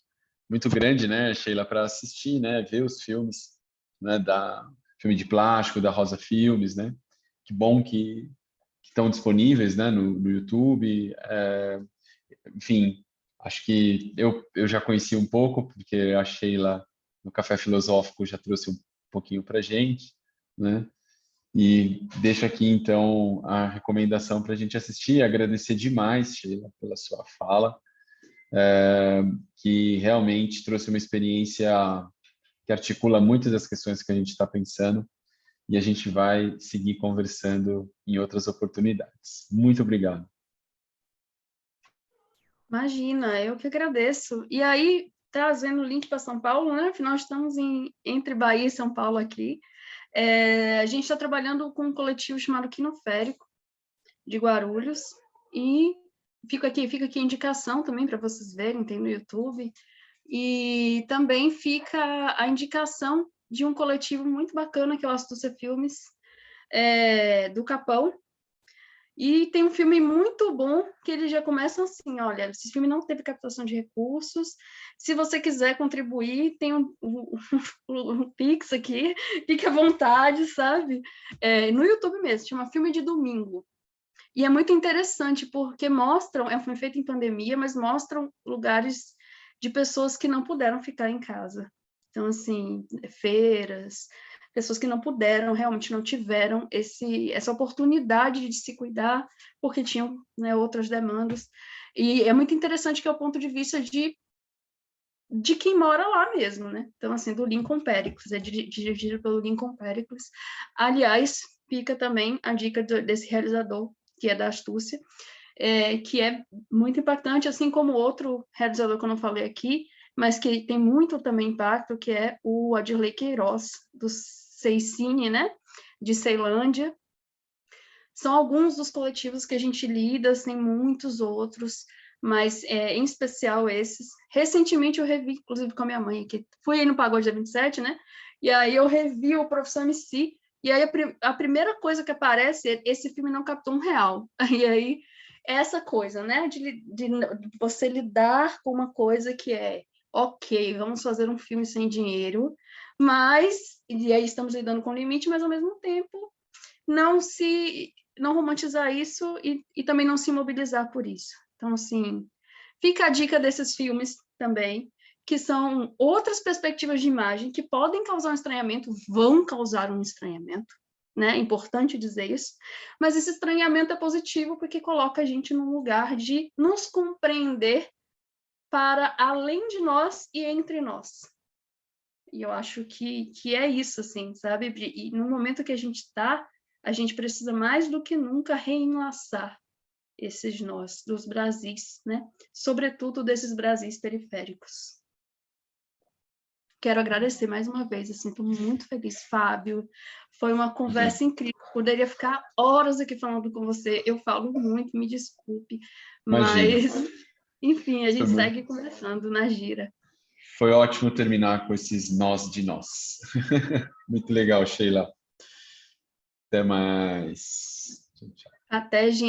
A: muito grande, né, Sheila, para assistir, né, ver os filmes, né, da filme de plástico, da Rosa Filmes, né? Que bom que estão disponíveis, né, no YouTube. Enfim, acho que eu já conheci um pouco, porque a Sheila, no Café Filosófico, já trouxe um pouquinho para a gente, né? E deixo aqui, então, a recomendação para a gente assistir. Agradecer demais, Sheila, pela sua fala, que realmente trouxe uma experiência que articula muitas das questões que a gente está pensando, e a gente vai seguir conversando em outras oportunidades. Muito obrigado.
B: Imagina, eu que agradeço. E aí, trazendo o link para São Paulo, né? Afinal, estamos entre Bahia e São Paulo aqui. A gente está trabalhando com um coletivo chamado Quinoférico, de Guarulhos, e fica aqui a indicação também para vocês verem, tem no YouTube, e também fica a indicação de um coletivo muito bacana que é o Astúcia Filmes, do Capão, e tem um filme muito bom que eles já começam assim, olha, esse filme não teve captação de recursos, se você quiser contribuir, tem um Pix aqui, fique à vontade, sabe? No YouTube mesmo, chama Filme de Domingo. E é muito interessante porque mostram, é um filme feito em pandemia, mas mostram lugares de pessoas que não puderam ficar em casa. Então, assim, feiras, pessoas que não puderam, realmente não tiveram essa oportunidade de se cuidar, porque tinham, né, outras demandas. E é muito interessante que é o ponto de vista de quem mora lá mesmo, né? Então, assim, do Lincoln Pericles, é dirigido pelo Lincoln Pericles. Aliás, fica também a dica desse realizador, que é da Astúcia, que é muito impactante, assim como outro realizador que eu não falei aqui, mas que tem muito também impacto, que é o Adirley Queiroz, do Seicine, né? De Ceilândia. São alguns dos coletivos que a gente lida, tem muitos outros, mas em especial esses. Recentemente eu revi, inclusive com a minha mãe, que fui aí no Pagode da 27, né? E aí eu revi o Profissão MC, e aí a primeira coisa que aparece é esse filme não captou R$1. E aí, essa coisa, né? De você lidar com uma coisa que é, ok, vamos fazer um filme sem dinheiro, mas, e aí estamos lidando com limite, mas ao mesmo tempo não romantizar isso e também não se mobilizar por isso. Então, assim, fica a dica desses filmes também, que são outras perspectivas de imagem que podem causar um estranhamento, vão causar um estranhamento, né? É importante dizer isso, mas esse estranhamento é positivo porque coloca a gente num lugar de nos compreender para além de nós e entre nós. E eu acho que é isso, assim, sabe? E no momento que a gente está, a gente precisa mais do que nunca reenlaçar esses nós dos Brasis, né? Sobretudo desses Brasis periféricos. Quero agradecer mais uma vez, assim, estou muito feliz, Fábio. Foi uma conversa incrível. Poderia ficar horas aqui falando com você. Eu falo muito, me desculpe,
A: Imagina.
B: mas enfim, a gente segue conversando na gira.
A: Foi ótimo terminar com esses nós de nós. Muito legal, Sheila. Até mais.
B: Até, gente.